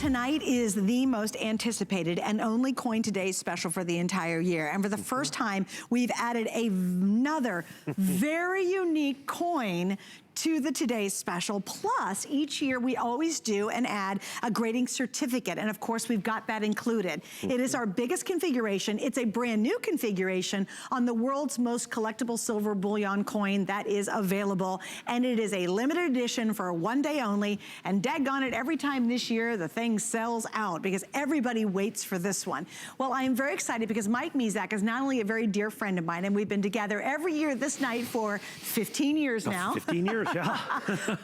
tonight is the most anticipated and only Coin Today special for the entire year. And for the first time, we've added another very unique coin to the Today's Special. Plus, each year we always do and add a grading certificate. And of course, we've got that included. It is our biggest configuration. It's a brand new configuration on the world's most collectible silver bullion coin that is available. And it is a limited edition for one day only. And daggone it, every time this year, the thing sells out because everybody waits for this one. Well, I am very excited because Mike Mezak is not only a very dear friend of mine, and we've been together every year this night for 15 years now. 15 years. Yeah.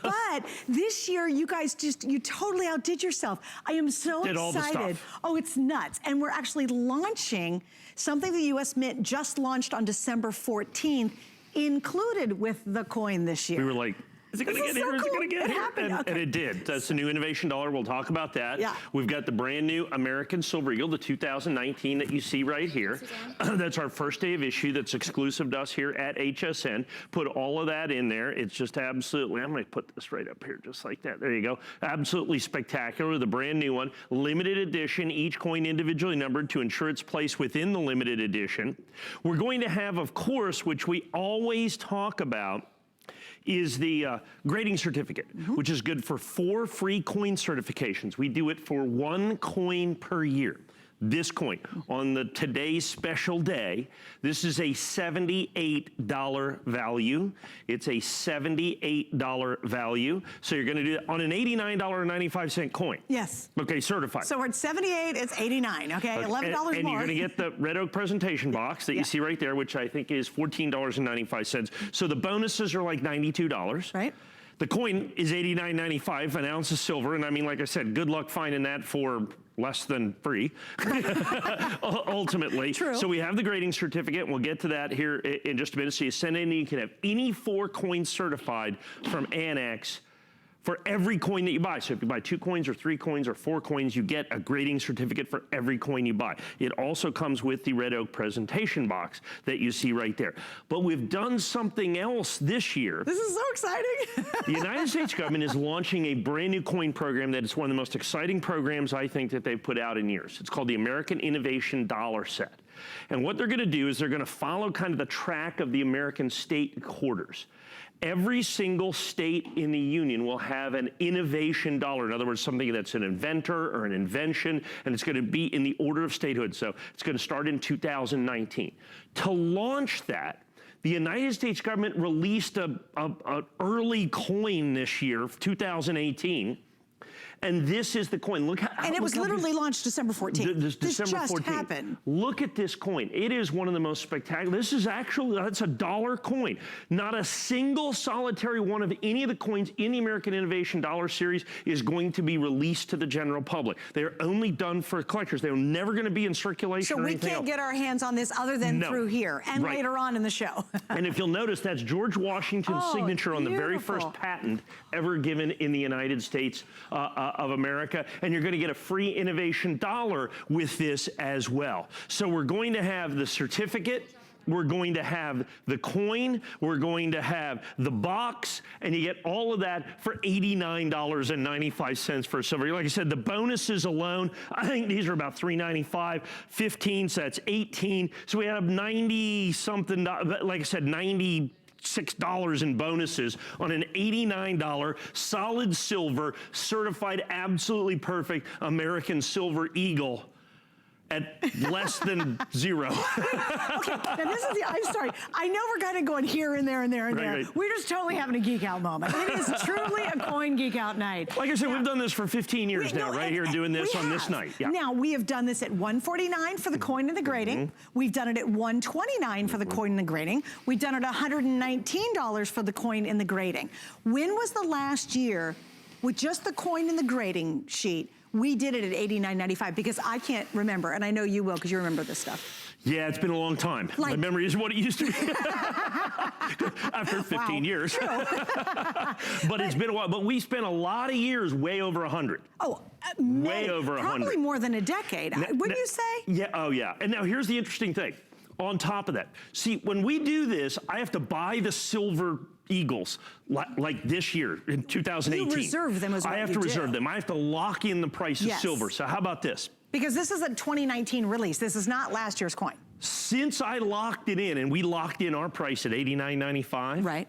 But this year, you guys you totally outdid yourself. I am so excited. All the stuff. Oh, it's nuts. And we're actually launching something the U.S. Mint just launched on December 14th, included with the coin this year. We were like, is it going to get here? Is it going to get here? And it did. That's the new innovation dollar. We'll talk about that. Yeah. We've got the brand new American Silver Eagle, the 2019 that you see right here. That's our first day of issue that's exclusive to us here at HSN. Put all of that in there. It's just absolutely, I'm going to put this right up here just like that. There you go. Absolutely spectacular. The brand new one. Limited edition, each coin individually numbered to ensure its place within the limited edition. We're going to have, of course, which we always talk about, is the grading certificate, which is good for 4 free coin certifications. We do it for 1 coin per year. This coin, on the today's special day, this is a $78 value. It's a $78 value. So you're gonna do that on an $89.95 coin. Yes. Okay, certified. So we're at 78, it's 89, okay? $11 more. And you're gonna get the Red Oak presentation box that you see right there, which I think is $14.95. So the bonuses are like $92. Right. The coin is $89.95, an ounce of silver, and I mean, like I said, good luck finding that for less than free, ultimately. True. So we have the grading certificate, and we'll get to that here in just a minute. So you send in, and you can have any 4 coins certified from Annex for every coin that you buy. So if you buy 2 coins or 3 coins or 4 coins, you get a grading certificate for every coin you buy. It also comes with the Red Oak presentation box that you see right there. But we've done something else this year. This is so exciting. The United States government is launching a brand new coin program that is one of the most exciting programs I think that they've put out in years. It's called the American Innovation Dollar Set. And what they're gonna do is they're gonna follow kind of the track of the American state quarters. Every single state in the union will have an innovation dollar. In other words, something that's an inventor or an invention, and it's gonna be in the order of statehood. So it's gonna start in 2019. To launch that, the United States government released an early coin this year, 2018. And this is the coin. Look how, and it was literally launched December 14th. This December just 14th. happened. Look at this coin. It is one of the most spectacular. This is actually, that's a dollar coin. Not a single solitary one of any of the coins in the American Innovation Dollar Series is going to be released to the general public. They're only done for collectors. They're never going to be in circulation so or we anything can't else. get our hands on this other than through here and later on in the show. And if you'll notice, that's George Washington's signature on the very first patent ever given in the United States of America. And you're going to get a free innovation dollar with this as well. So we're going to have the certificate, we're going to have the coin, we're going to have the box, and you get all of that for $89.95 for silver. Like I said, the bonuses alone, I think these are about $3.95, 15, so that's 18. So we have 90 something, like I said, $96 in bonuses on an $89 solid silver certified absolutely perfect American Silver Eagle at less than zero. Okay, now this is I'm sorry. I know we're kind of going here and there and there and there. Right. We're just totally having a geek out moment. It is truly a coin geek out night. Like I said, we've done this for 15 years now, right here doing this on this night. Yeah. Now, we have done this at $149 for the coin and the grading. We've done it at $129 for the coin and the grading. We've done it at $119 for the coin and the grading. When was the last year with just the coin and the grading sheet? We did it at $89.95 because I can't remember, and I know you will because you remember this stuff. Yeah, it's been a long time. My memory isn't what it used to be after 15 years. True. but it's been a while. But we spent a lot of years way over 100. Oh, way over 100. Probably more than a decade, wouldn't you say? Yeah, oh yeah. And now here's the interesting thing. On top of that, see, when we do this, I have to buy the silver Eagles like this year in 2018. You reserve them as well. I have to reserve them. I have to lock in the price of silver. So how about this? Because this is a 2019 release. This is not last year's coin. Since I locked it in, and we locked in our price at $89.95. Right.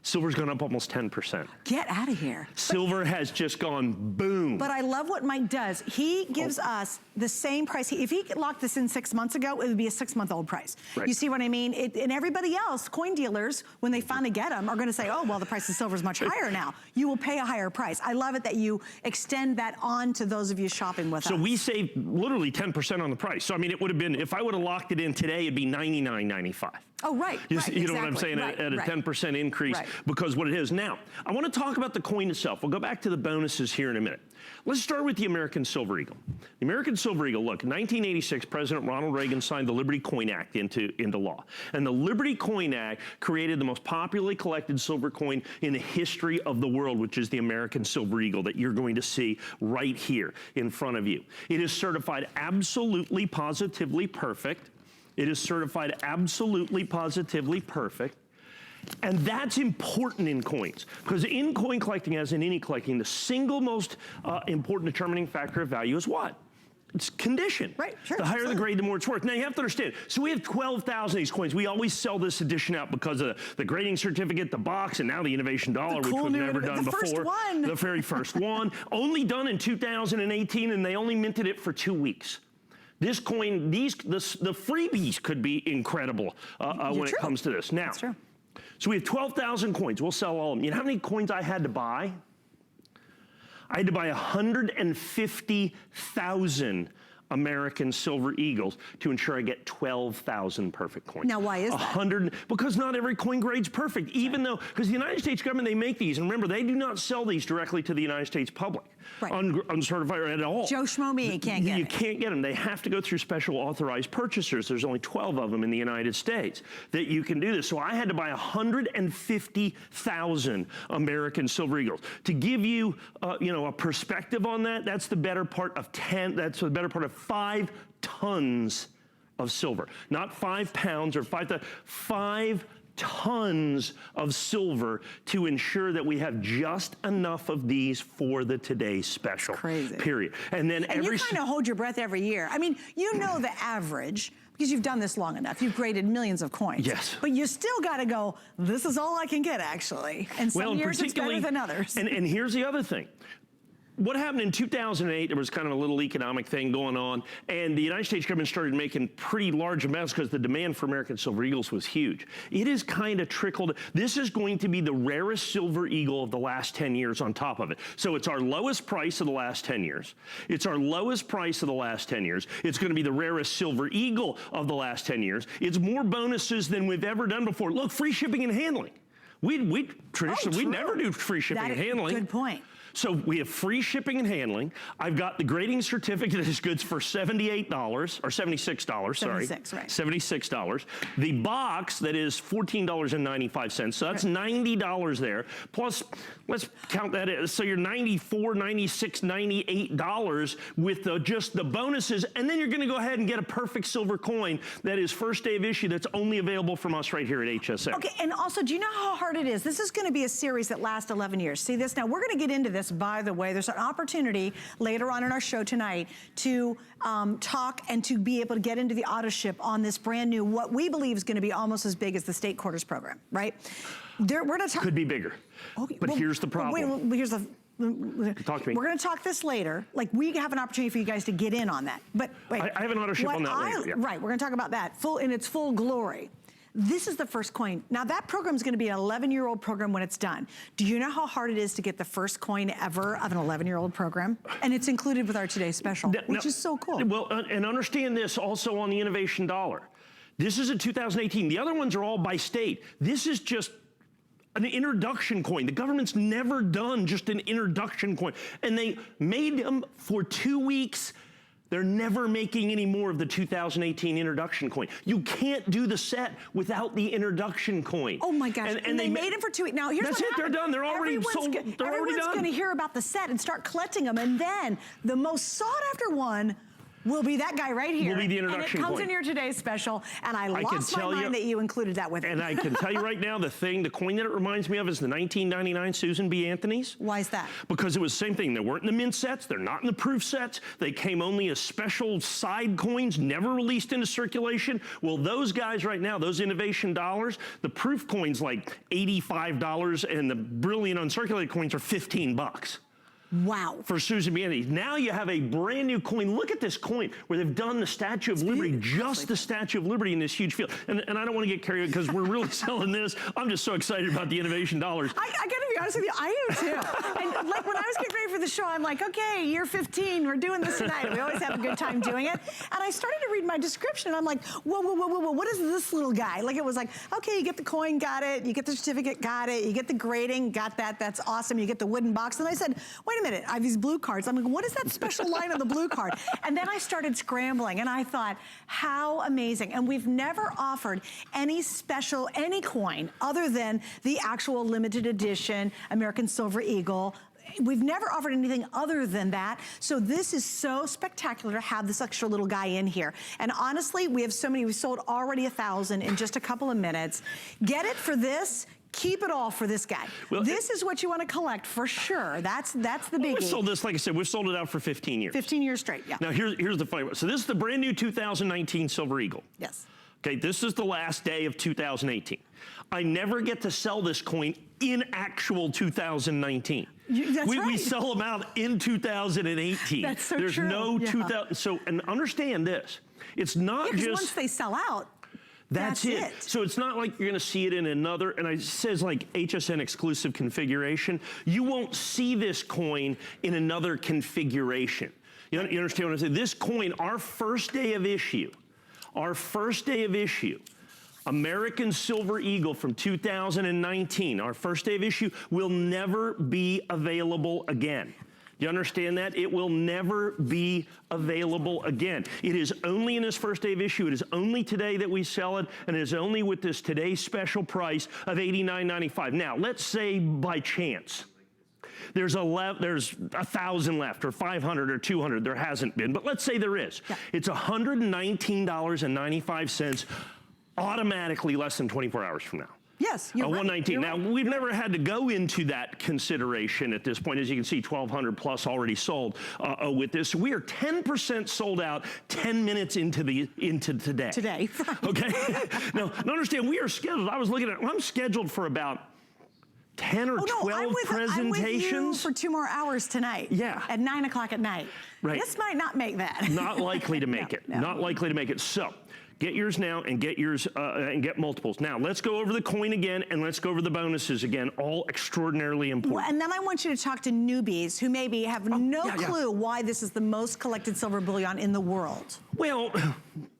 Silver's gone up almost 10%. Get out of here. Silver has just gone boom. But I love what Mike does. He gives us the same price. If he locked this in 6 months ago, it would be a 6-month-old price. Right. You see what I mean? And everybody else, coin dealers, when they finally get them, are going to say, oh, well, the price of silver is much higher now. You will pay a higher price. I love it that you extend that on to those of you shopping with us. So we saved literally 10% on the price. So, I mean, it would have been, if I would have locked it in today, it'd be $99.95. Oh, right. You know what I'm saying? At a 10% increase because what it is. Now, I want to talk about the coin itself. We'll go back to the bonuses here in a minute. Let's start with the American Silver Eagle. The American Silver Eagle, look, in 1986, President Ronald Reagan signed the Liberty Coin Act into law. And the Liberty Coin Act created the most popularly collected silver coin in the history of the world, which is the American Silver Eagle that you're going to see right here in front of you. It is certified absolutely, positively perfect. It is certified absolutely, positively perfect. And that's important in coins, because in coin collecting, as in any collecting, the single most important determining factor of value is what? It's condition. Right, sure. The higher the grade, the more it's worth. Now, you have to understand, so we have 12,000 of these coins. We always sell this edition out because of the grading certificate, the box, and now the innovation dollar, which we've never done before. The first one. The very first one. Only done in 2018, and they only minted it for 2 weeks. This coin, the freebies could be incredible when it comes to this. Now, that's true. So we have 12,000 coins. We'll sell all of them. You know how many coins I had to buy? I had to buy 150,000 American Silver Eagles to ensure I get 12,000 perfect coins. Now, why is that? Because not every coin grade's perfect, even though, because the United States government, they make these, and remember, they do not sell these directly to the United States public, uncertified at all. Joe Schmo me can't get it. You can't get them. They have to go through special authorized purchasers. There's only 12 of them in the United States that you can do this. So I had to buy 150,000 American Silver Eagles. To give you, a perspective on that, that's the better part of 5 tons of silver. Not 5 pounds or 5 tons of silver to ensure that we have just enough of these for the today's special. Crazy. Period. And then you kind of hold your breath every year. I mean, you know the average, because you've done this long enough. You've graded millions of coins. Yes. But you still got to go, this is all I can get, actually. And some years it's better than others. And here's the other thing. What happened in 2008, there was kind of a little economic thing going on, and the United States government started making pretty large amounts because the demand for American Silver Eagles was huge. It has kind of trickled. This is going to be the rarest Silver Eagle of the last 10 years on top of it. So it's our lowest price of the last 10 years. It's our lowest price of the last 10 years. It's going to be the rarest Silver Eagle of the last 10 years. It's more bonuses than we've ever done before. Look, free shipping and handling. We traditionally, we never do free shipping and handling. Good point. So we have free shipping and handling. I've got the grading certificate that is goods for $78 or $76, sorry. 76, right. $76. The box that is $14.95. So that's $90 there. Plus, let's count that in. So you're $94, $96, $98 with just the bonuses. And then you're going to go ahead and get a perfect silver coin that is first day of issue that's only available from us right here at HSN. Okay, and also, do you know how hard it is? This is going to be a series that lasts 11 years. See this? Now, we're going to get into this. By the way, there's an opportunity later on in our show tonight to talk and to be able to get into the auto ship on this brand new, what we believe is going to be almost as big as the state quarters program, right? We're going to talk. Could be bigger. Okay, but here's the problem. Wait, here's the. Talk to me. We're going to talk this later. Like, we have an opportunity for you guys to get in on that. But wait. I have an auto ship on that later. Yeah. Right, we're going to talk about that in its full glory. This is the first coin. Now, that program is going to be an 11-year-old program when it's done. Do you know how hard it is to get the first coin ever of an 11-year-old program? And it's included with our today's special, which is so cool. Well, and understand this also on the innovation dollar. This is a 2018. The other ones are all by state. This is just an introduction coin. The government's never done just an introduction coin. And they made them for 2 weeks. They're never making any more of the 2018 introduction coin. You can't do the set without the introduction coin. Oh my gosh! And they made them for 2 weeks. Now here's that's it. They're done. They're already sold. They're already done. Everyone's going to hear about the set and start collecting them, and then the most sought after one will be that guy right here. Will be the introduction and it comes coin. in your today's special, and I lost my mind that you included that with it. And I can tell you right now, the coin that it reminds me of is the 1999 Susan B. Anthony's. Why is that? Because it was the same thing. They weren't in the mint sets. They're not in the proof sets. They came only as special side coins, never released into circulation. Well, those guys right now, those innovation dollars, the proof coins like $85, and the brilliant uncirculated coins are 15 bucks. Wow. For Susan B. Anthony. Now you have a brand new coin. Look at this coin where they've done the Statue of Liberty, just the Statue of Liberty in this huge field. And I don't want to get carried away because we're really selling this. I'm just so excited about the innovation dollars. I got to be honest with you, I do too. And like when I was getting ready for the show, I'm like, okay, year 15, we're doing this tonight. We always have a good time doing it. And I started to read my description and I'm like, whoa, whoa, whoa, whoa, whoa, what is this little guy? Like it was like, okay, you get the coin, got it. You get the certificate, got it. You get the grading, got that. That's awesome. You get the wooden box. And I said, wait a minute, I have these blue cards. I'm like, what is that special line on the blue card? And then I started scrambling and I thought, how amazing. And we've never offered any special, any coin other than the actual limited edition American Silver Eagle. We've never offered anything other than that. So this is so spectacular to have this extra little guy in here. And honestly, we have so many, we've sold already 1,000 in just a couple of minutes. Get it for this. Keep it all for this guy. Well, this is what you want to collect for sure. That's the biggie. We've sold this, like I said, we've sold it out for 15 years. 15 years straight, yeah. Now here's the funny part. So this is the brand new 2019 Silver Eagle. Yes. Okay, this is the last day of 2018. I never get to sell this coin in actual 2019. That's right. We sell them out in 2018. That's so There's true. no Yeah. 2000. So, and understand this. It's not just once they sell out, that's it. So it's not like you're going to see it in another, and it says like HSN exclusive configuration. You won't see this coin in another configuration. You understand what I'm saying? This coin, our first day of issue, American Silver Eagle from 2019, our first day of issue, will never be available again. You understand that? It will never be available again. It is only in this first day of issue. It is only today that we sell it, and it is only with this today's special price of $89.95. Now, let's say by chance there's 1,000 left, or 500 or 200. There hasn't been, but let's say there is. Yeah. It's $119.95, automatically less than 24 hours from now. Yes, you're right. 119. Now, we've never had to go into that consideration at this point. As you can see, 1,200 plus already sold with this. We are 10% sold out 10 minutes into today. Today. Okay? Now, understand, we are scheduled. I was looking at, I'm scheduled for about 10 or 12 presentations. I'm with you for 2 more hours tonight. Yeah. At 9 o'clock at night. Right. This might not make that. Not likely to make it. No. Not likely to make it. So, get yours now and get yours and get multiples. Now, let's go over the coin again and let's go over the bonuses again, all extraordinarily important. Well, and then I want you to talk to newbies who maybe have no clue why this is the most collected silver bullion in the world. Well,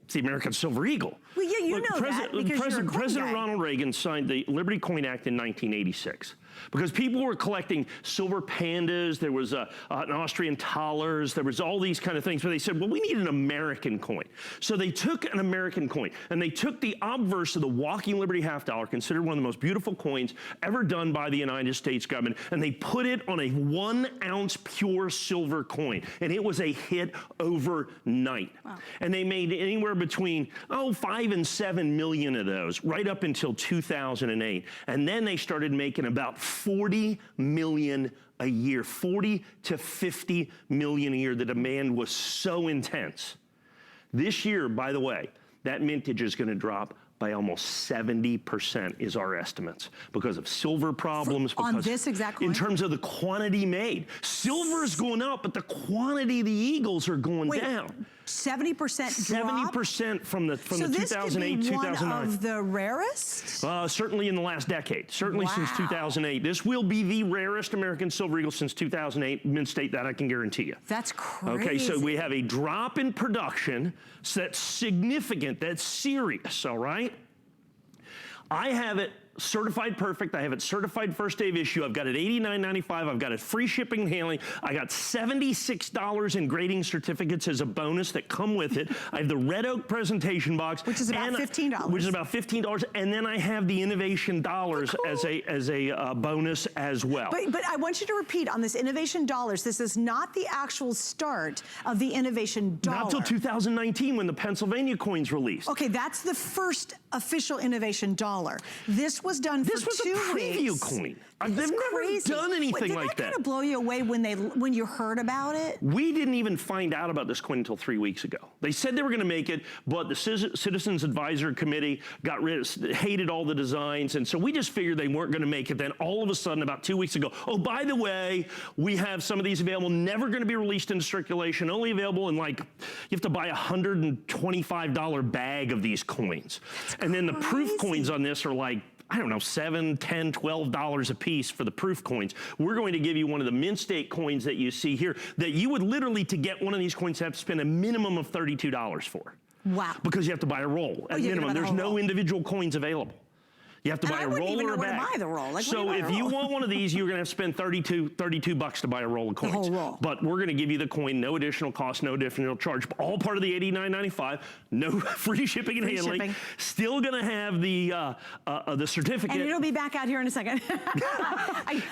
it's the American Silver Eagle. Well, yeah, you know that because you're a coin President guy. Ronald Reagan signed the Liberty Coin Act in 1986 because people were collecting silver pandas. There was an Austrian thalers. There was all these kind of things. But they said, well, we need an American coin. So they took an American coin and they took the obverse of the Walking Liberty half dollar, considered one of the most beautiful coins ever done by the United States government, and they put it on a 1 ounce pure silver coin, and it was a hit overnight. Wow. And they made anywhere between 5 and 7 million of those right up until 2008, and then they started making about 40 million a year, 40 to 50 million a year. The demand was so intense. This year, by the way, that mintage is going to drop by almost 70% is our estimates because of silver problems. On this exact coin? In terms of the quantity made. Silver's going up, but the quantity of the Eagles are going down. 70% drop? 70% from the 2008, 2009. So this could be one of the rarest? Certainly in the last decade. Certainly since 2008. This will be the rarest American Silver Eagle since 2008. Mint state that, I can guarantee you. That's crazy. Okay, so we have a drop in production. So that's significant. That's serious, all right? I have it certified perfect. I have it certified first day of issue. I've got it $89.95. I've got it free shipping and handling. I got $76 in grading certificates as a bonus that come with it. I have the red oak presentation box, which is about $15. Which is about $15, and then I have the innovation dollars as a bonus as well. But I want you to repeat on this innovation dollars. This is not the actual start of the innovation dollar. Not till 2019 when the Pennsylvania coin's released. Okay, that's the first official innovation dollar. This was done for 2 weeks. This was a preview coin. They've never done anything like that. Did that kind of blow you away when you heard about it? We didn't even find out about this coin until 3 weeks ago. They said they were going to make it, but the Citizens Advisory Committee hated all the designs, and so we just figured they weren't going to make it. Then all of a sudden, about 2 weeks ago, oh, by the way, we have some of these available, never going to be released into circulation, only available in you have to buy a $125 bag of these coins. And then the proof coins on this are I don't know, $7, $10, $12 a piece for the proof coins. We're going to give you one of the mint state coins that you see here that you would literally, to get one of these coins, have to spend a minimum of $32 for. Wow. Because you have to buy a roll at minimum. There's no individual coins available. You have to buy a roll or a bag. Buy the roll. So if you want one of these, you're going to have to spend $32 to buy a roll of coins. The whole roll. But we're going to give you the coin, no additional cost, no additional charge. All part of the $89.95. No free shipping and handling. Still going to have the certificate. And it'll be back out here in a second.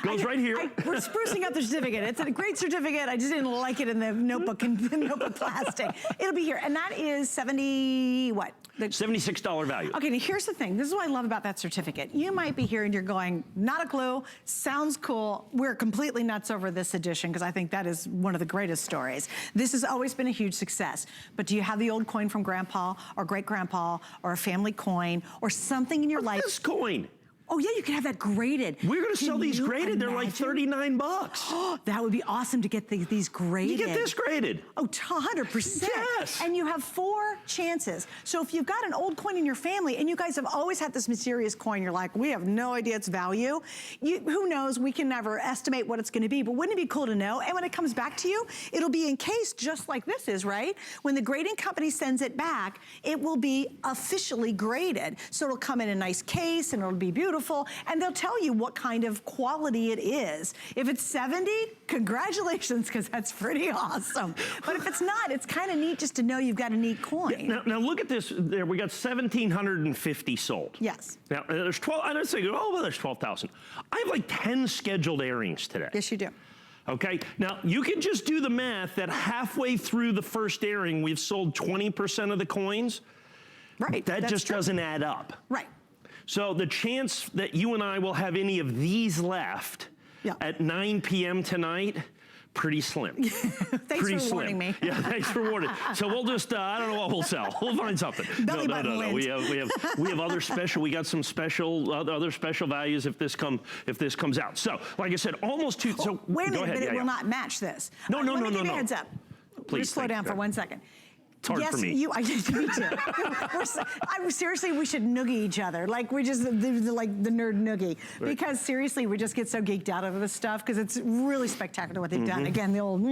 Goes right here. We're sprucing up the certificate. It's a great certificate. I just didn't like it in the notebook and the notebook plastic. It'll be here, and that is $76 value. Okay, now here's the thing. This is what I love about that certificate. You might be here and you're going, not a clue, sounds cool. We're completely nuts over this edition because I think that is one of the greatest stories. This has always been a huge success. But do you have the old coin from grandpa or great-grandpa or a family coin or something in your life? This coin. Oh yeah, you can have that graded. We're going to sell these graded. They're like $39. Oh, that would be awesome to get these graded. You get this graded. Oh, 100%. Yes. And you have 4 chances. So if you've got an old coin in your family and you guys have always had this mysterious coin, you're like, we have no idea its value. Who knows? We can never estimate what it's going to be, but wouldn't it be cool to know? And when it comes back to you, it'll be encased just like this is, right? When the grading company sends it back, it will be officially graded. So it'll come in a nice case and it'll be beautiful. And they'll tell you what kind of quality it is. If it's 70, congratulations, because that's pretty awesome. But if it's not, it's kind of neat just to know you've got a neat coin. Yeah, now look at this. There, we got 1,750 sold. Yes. Now there's 12. I don't say, oh well, there's 12,000. I have like 10 scheduled airings today. Yes, you do. Okay, now you can just do the math that halfway through the first airing, we've sold 20% of the coins. Right. That just doesn't add up. Right. So the chance that you and I will have any of these left at 9 p.m. tonight, pretty slim. Thanks for warning me. Yeah, thanks for warning. So we'll just, I don't know what we'll sell. We'll find something. Belly button lint. We have other special, we got some special, other special values if this comes out. So, like I said, almost two, so wait a minute, go ahead. But it will not match this. No. Let me give you a heads up. Please. Just slow down for 1 second. It's hard for me. Yes, me too. Seriously, we should noogie each other. Like we just, like the nerd noogie. Right. Because seriously, we just get so geeked out over this stuff because it's really spectacular what they've done. Again, the old,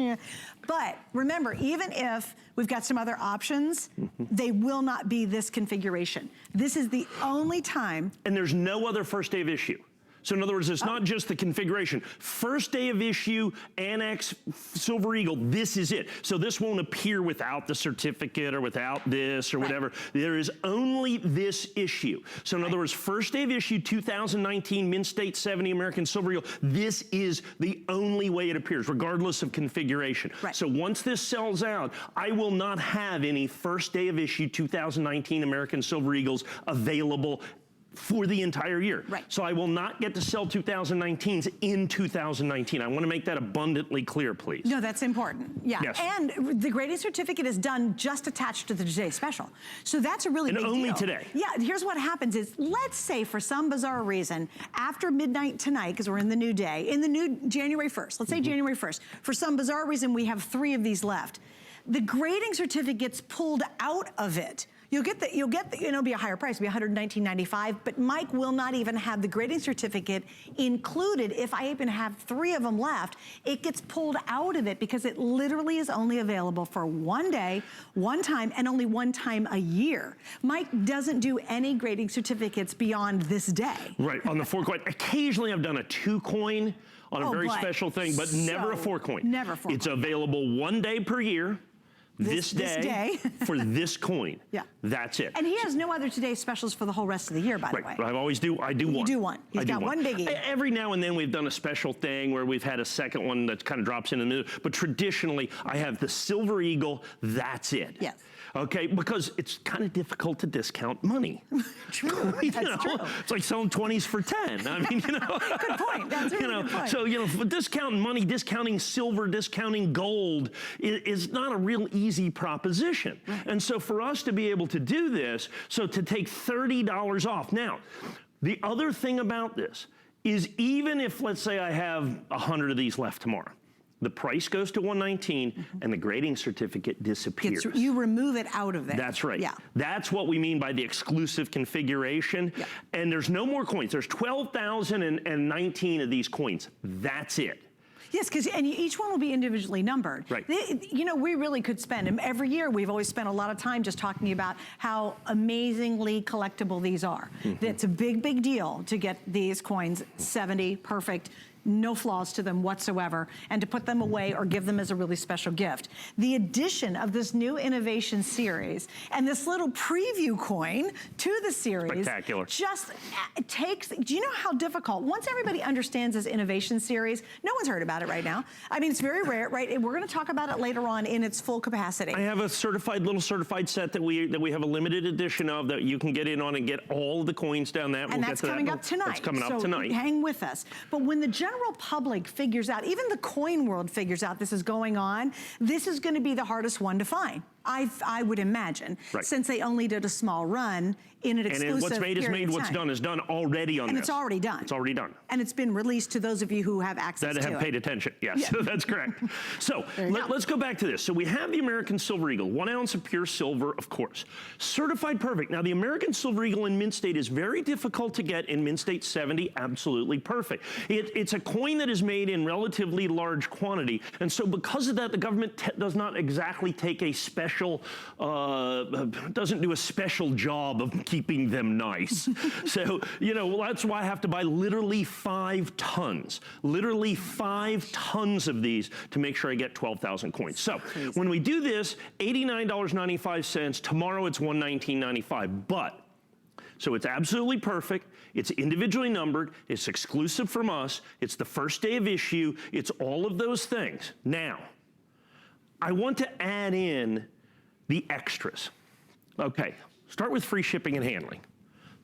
but remember, even if we've got some other options, they will not be this configuration. This is the only time. And there's no other first day of issue. So in other words, it's not just the configuration. First day of issue, Annex, Silver Eagle, this is it. So this won't appear without the certificate or without this or whatever. There is only this issue. So in other words, first day of issue, 2019, Mint State 70 American Silver Eagle, this is the only way it appears, regardless of configuration. Right. So once this sells out, I will not have any first day of issue 2019 American Silver Eagles available for the entire year. Right. So I will not get to sell 2019s in 2019. I want to make that abundantly clear, please. No, that's important. Yeah. Yes. And the grading certificate is done just attached to the Today Special. So that's a really big deal. And only today. Yeah, here's what happens is, let's say for some bizarre reason, after midnight tonight, because we're in the new day, in the new January 1st, let's say January 1st, for some bizarre reason we have 3 of these left. The grading certificate gets pulled out of it. You'll get the, it'll be a higher price, it'll be $119.95, but Mike will not even have the grading certificate included. If I even have 3 of them left, it gets pulled out of it because it literally is only available for 1 day, 1 time, and only 1 time a year. Mike doesn't do any grading certificates beyond this day. Right, on the 4 coin. Occasionally I've done a 2 coin on a very special thing, but never a 4 coin. Never 4 It's available 1 day per year. This day for this coin. Yeah. That's it. And he has no other Today specials for the whole rest of the year, by the way. I do one. You do one. He's got one biggie. Every now and then we've done a special thing where we've had a second one that kind of drops in the middle. But traditionally, I have the Silver Eagle. That's it. Yes. Okay, because it's kind of difficult to discount money. True. That's true. It's like selling 20s for 10. I mean, Good point. That's a really good point. So, for discounting money, discounting silver, discounting gold is not a real easy proposition. Right. And so for us to be able to do this, so to take $30 off. Now, the other thing about this is even if, let's say I have 100 of these left tomorrow, the price goes to $119 and the grading certificate disappears. You remove it out of there. That's right. Yeah. That's what we mean by the exclusive configuration. Yeah. And there's no more coins. There's 12,019 of these coins. That's it. Yes, because each one will be individually numbered. Right. We really could spend, and every year we've always spent a lot of time just talking about how amazingly collectible these are. It's a big, big deal to get these coins 70, perfect, no flaws to them whatsoever, and to put them away or give them as a really special gift. The addition of this new innovation series and this little preview coin to the series spectacular. Just takes, do you know how difficult, once everybody understands this innovation series, no one's heard about it right now. I mean, it's very rare, right? We're gonna talk about it later on in its full capacity. I have a little certified set that we have a limited edition of that you can get in on and get all of the coins down that. And that's coming up tonight. That's coming up tonight. Hang with us. But when the general public figures out, even the coin world figures out this is going on, this is going to be the hardest one to find. I would imagine, since they only did a small run in an exclusive And what's made is made, what's done is done already on this. And it's already done. It's already done. And it's been released to those of you who have access to it. That have paid attention, yes, that's correct. So let's go back to this. So we have the American Silver Eagle, 1 ounce of pure silver, of course. Certified perfect. Now the American Silver Eagle in Mint State is very difficult to get. In Mint State 70, absolutely perfect. It's a coin that is made in relatively large quantity. And so because of that, the government does not exactly take a special, doesn't do a special job of keeping them nice. So, that's why I have to buy literally 5 tons. Literally 5 tons of these to make sure I get 12,000 coins. So when we do this, $89.95, tomorrow it's $119.95. But, so it's absolutely perfect. It's individually numbered. It's exclusive from us. It's the first day of issue. It's all of those things. Now, I want to add in the extras. Okay, start with free shipping and handling.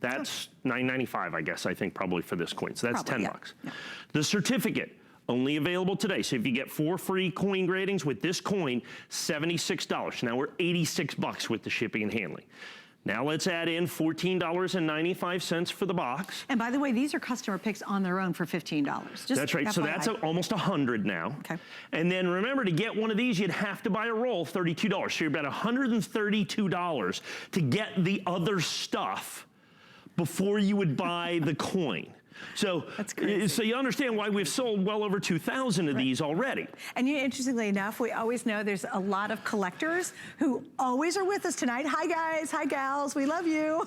That's $9.95, I guess, I think, probably for this coin. So that's probably, $10 bucks. Yeah. The certificate, only available today. So if you get 4 free coin gradings with this coin, $76. Now we're $86 with the shipping and handling. Now let's add in $14.95 for the box. And by the way, these are customer picks on their own for $15. That's right, so that's almost 100 now. Okay. And then remember, to get one of these, you'd have to buy a roll, $32. So you're about $132 to get the other stuff before you would buy the coin. So, so you understand why we've sold well over 2,000 of these already. And interestingly enough, we always know there's a lot of collectors who always are with us tonight. Hi guys, hi gals, we love you.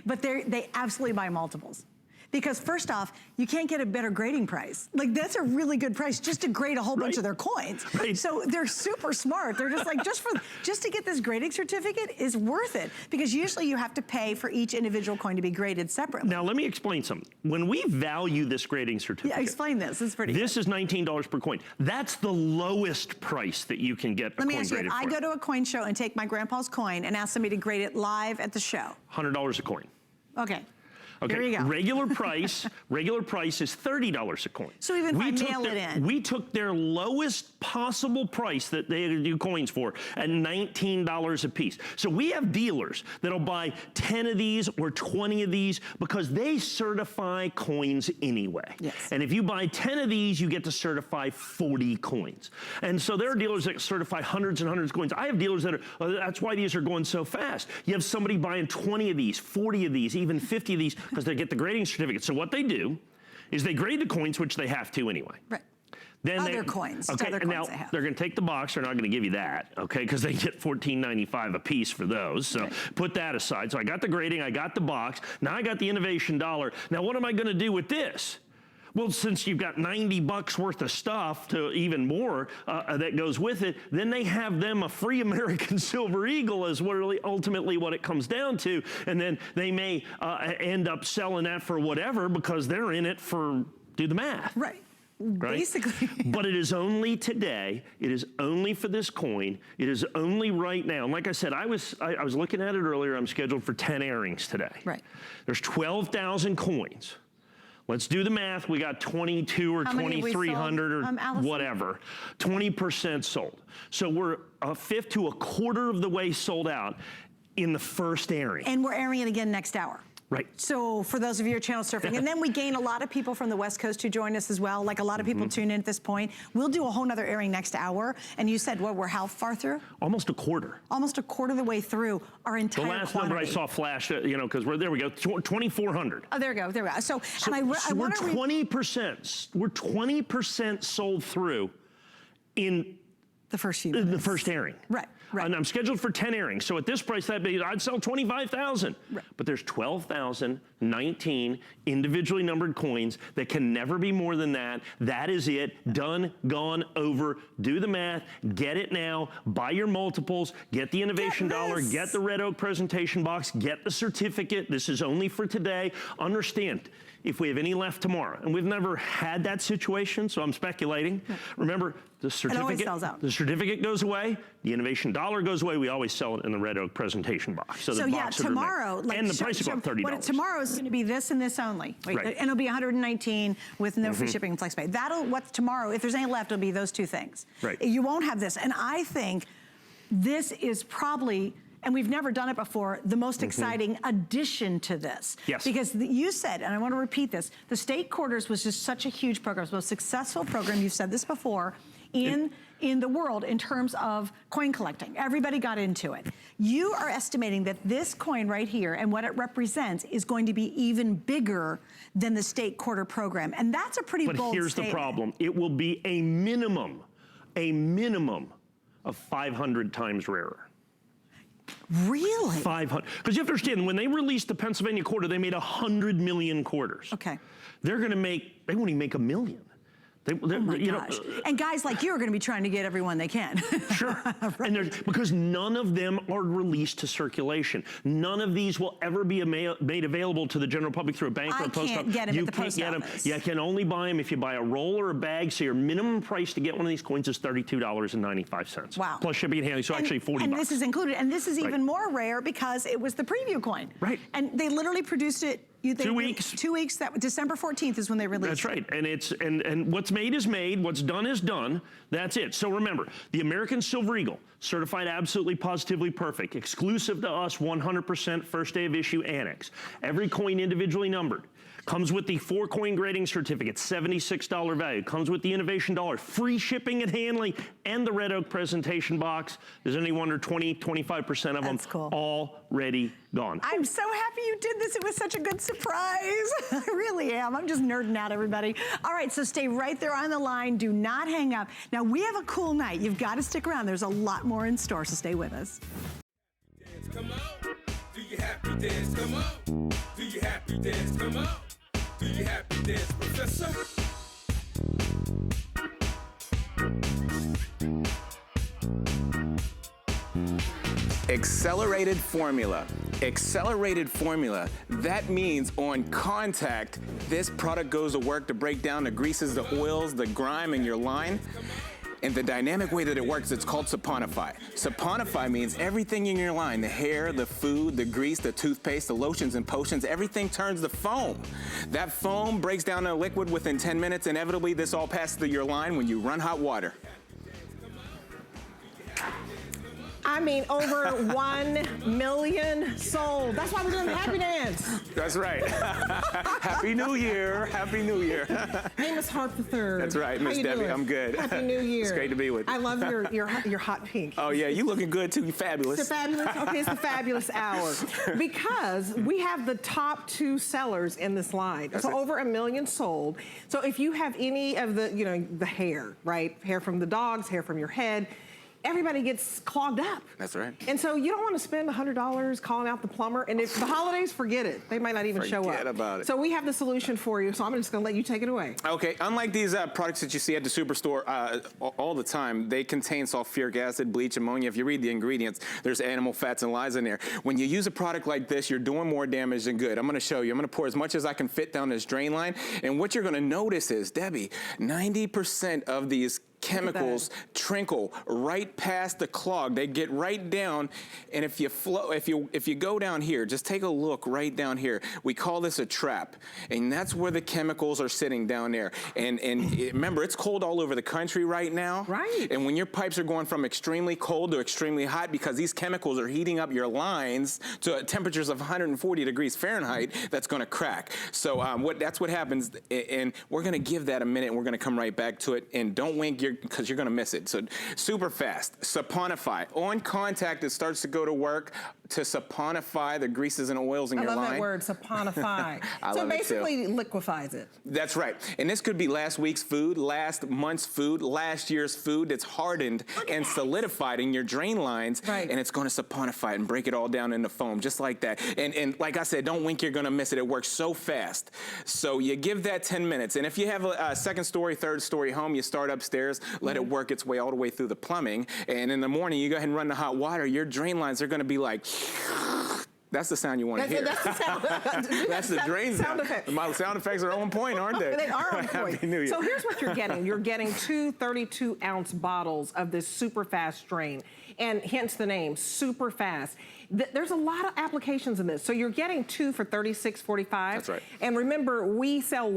But they absolutely buy multiples. Because first off, you can't get a better grading price. Like, that's a really good price just to grade a whole bunch of their coins. So they're super smart. They're just like, just to get this grading certificate is worth it. Because usually you have to pay for each individual coin to be graded separately. Now let me explain something. When we value this grading certificate. Yeah, explain this, it's pretty This is $19 per coin. That's the lowest price that you can get a coin graded for. Let me ask you, if I go to a coin show and take my grandpa's coin and ask somebody to grade it live at the show. $100 a coin. Okay. Okay, Here you go. regular price is $30 a coin. So even if I mail it in. We took their lowest possible price that they do coins for at $19 a piece. So we have dealers that'll buy 10 of these or 20 of these because they certify coins anyway. Yes. And if you buy 10 of these, you get to certify 40 coins. And so there are dealers that certify hundreds and hundreds of coins. I have dealers that are, that's why these are going so fast. You have somebody buying 20 of these, 40 of these, even 50 of these, because they get the grading certificate. So what they do is they grade the coins, which they have to anyway. Right. Then other coins. Okay, other and coins now they're going to take the box. They're not going to give you that, okay, because they get $14.95 a piece for those. So put that aside. So I got the grading, I got the box. Now I got the innovation dollar. Now what am I going to do with this? Well, since you've got 90 bucks worth of stuff to even more that goes with it, then they have them a free American Silver Eagle is really ultimately what it comes down to. And then they may end up selling that for whatever because they're in it for, do the math. Right. Right? Basically. But it is only today. It is only for this coin. It is only right now. And like I said, I was looking at it earlier. I'm scheduled for 10 airings today. Right. There's 12,000 coins. Let's do the math. We got 22 or 2,300 or whatever. 20% sold. So we're a fifth to a quarter of the way sold out in the first airing. And we're airing it again next hour. Right. So for those of you who are channel surfing, and then we gain a lot of people from the West Coast who join us as well. Like a lot of people tune in at this point. We'll do a whole nother airing next hour. And you said, what, we're how far through? Almost a quarter. Almost a quarter of the way through our entire The last quantity. number I saw flash, you know, because there we go, 2,400. Oh, there we go, there we go. So and I we're want to 20%. We're 20% sold through in the first few minutes. the first airing. Right. Right. And I'm scheduled for 10 airings. So at this price, I'd sell 25,000. Right. But there's 12,019 individually numbered coins that can never be more than that. That is it. Done, gone, over. Do the math. Get it now. Buy your multiples. Get the innovation dollar. Get the red oak presentation box. Get the certificate. This is only for today. Understand, if we have any left tomorrow, and we've never had that situation, so I'm speculating. Right. Remember, the certificate, always sells out. The certificate goes away, the innovation dollar goes away. We always sell it in the red oak presentation box. So the box tomorrow, and the price is about $30. Tomorrow is going to be this and this only. Wait, right. And it'll be 119 with no free shipping and flex pay. What's tomorrow, if there's any left, it'll be those two things. Right. You won't have this. And I think this is probably, and we've never done it before, the most exciting addition to this. Yes. Because you said, and I want to repeat this, the state quarters was just such a huge program. It's the most successful program, you've said this before, in the world in terms of coin collecting. Everybody got into it. You are estimating that this coin right here and what it represents is going to be even bigger than the state quarter program. And that's a pretty bold statement. But here's the problem. It will be a minimum of 500 times rarer. Really? 500. Because you have to understand, when they released the Pennsylvania quarter, they made 100 million quarters. Okay. They won't even make 1 million. Oh my gosh. And guys like you are going to be trying to get everyone they can. Sure. Right. And because none of them are released to circulation. None of these will ever be made available to the general public through a bank or a post office. I can't get them at the post office. You can only buy them if you buy a roll or a bag. So your minimum price to get one of these coins is $32.95. Wow. Plus shipping and handling. So actually 40 and bucks. This is included. And this is even more rare because it was the preview coin. Right. And they literally produced it. 2 weeks. 2 weeks. December 14th is when they released. That's right. And and what's made is made. What's done is done. That's it. So remember, the American Silver Eagle, certified absolutely positively perfect, exclusive to us, 100% first day of issue annex. Every coin individually numbered. Comes with the 4-coin grading certificate, $76 value. Comes with the innovation dollar, free shipping and handling, and the red oak presentation box. There's any wonder 20-25% of them already gone. I'm so happy you did this. It was such a good surprise. I really am. I'm just nerding out, everybody. All right, so stay right there on the line. Do not hang up. Now, we have a cool night. You've got to stick around. There's a lot more in store, so stay with us. Come on. Do you happy dance? Come on. Do you happy dance? Come on. Do you happy dance, Professor? Accelerated formula. Accelerated formula. That means on contact, this product goes to work to break down the greases, the oils, the grime in your line. And the dynamic way that it works, it's called saponify. Saponify means everything in your line, the hair, the food, the grease, the toothpaste, the lotions and potions, everything turns to foam. That foam breaks down to liquid within 10 minutes. Inevitably, this all passes through your line when you run hot water. I mean, over 1 million sold. That's why we're doing the happy dance. That's right. Happy New Year. Happy New Year. Hey, Miss Harp-III. That's right, Miss Debbie. I'm good. Happy New Year. It's great to be with you. I love your hot pink. Oh, yeah, you looking good, too. You fabulous. It's fabulous. Okay, it's the fabulous hour. Because we have the top 2 sellers in this line. That's so it. over 1 million sold. So if you have any of the, you know, the hair, right? Hair from the dogs, hair from your head, everybody gets clogged up. That's right. And so you don't want to spend $100 calling out the plumber. And if the holidays, forget it. They might not even show up. Forget about it. So we have the solution for you. So I'm just going to let you take it away. Okay, unlike these products that you see at the superstore all the time, they contain sulfuric acid, bleach, ammonia. If you read the ingredients, there's animal fats and lies in there. When you use a product like this, you're doing more damage than good. I'm going to show you. I'm going to pour as much as I can fit down this drain line. And what you're going to notice is, Debbie, 90% of these chemicals trickle right past the clog. They get right down, and if you go down here, just take a look right down here. We call this a trap, and that's where the chemicals are sitting down there. And remember, it's cold all over the country right now. Right. And when your pipes are going from extremely cold to extremely hot because these chemicals are heating up your lines to temperatures of 140 degrees Fahrenheit, that's going to crack. So that's what happens, and we're going to give that a minute, and we're going to come right back to it. And don't wink because you're going to miss it. So super fast. Saponify. On contact, it starts to go to work to saponify the greases and oils in your line. I love that word, saponify. So basically liquefies it. That's right. And this could be last week's food, last month's food, last year's food that's hardened and solidified in your drain lines. Right. And it's going to saponify it and break it all down into foam, just like that. And like I said, don't wink, you're going to miss it. It works so fast. So you give that 10 minutes. And if you have a second story, third story home, you start upstairs, let it work its way all the way through the plumbing. And in the morning, you go ahead and run the hot water. Your drain lines are going to be like, that's the sound you want to hear. That's the sound. That's the drain sound. My sound effects are on point, aren't they? They are on point. Happy New Year. So here's what you're getting. You're getting 2 32-ounce bottles of this super fast drain, and hence the name, super fast. There's a lot of applications in this. So you're getting 2 for $36.45. That's right. And remember, we sell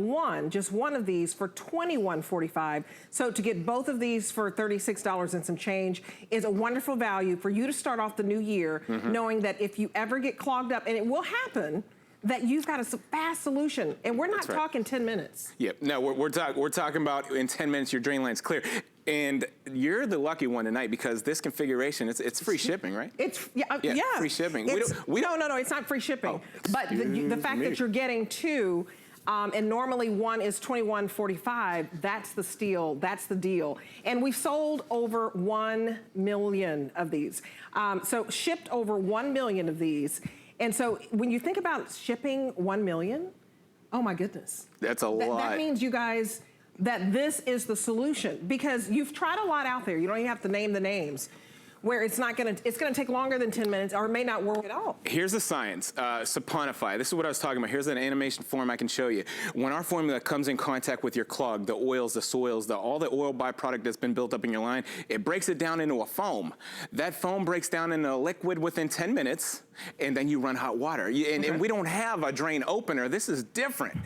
just one of these for $21.45. So to get both of these for $36 and some change is a wonderful value for you to start off the new year, knowing that if you ever get clogged up, and it will happen, that you've got a fast solution. And we're not talking 10 minutes. Yep. No, we're talking about in 10 minutes your drain line's clear. And you're the lucky one tonight because this configuration, it's free shipping, right? It's free shipping. No, it's not free shipping. But the fact that you're getting 2, and normally one is $21.45, that's the steal, that's the deal. And we've sold over 1 million of these. So shipped over 1 million of these. And so when you think about shipping 1 million, oh my goodness. That's a lot. That means, you guys, that this is the solution, because you've tried a lot out there. You don't even have to name the names, where it's going to take longer than 10 minutes, or it may not work at all. Here's the science, saponify. This is what I was talking about. Here's an animation form I can show you. When our formula comes in contact with your clog, the oils, the soils, all the oil byproduct that's been built up in your line, it breaks it down into a foam. That foam breaks down into a liquid within 10 minutes, and then you run hot water. And we don't have a drain opener. This is different.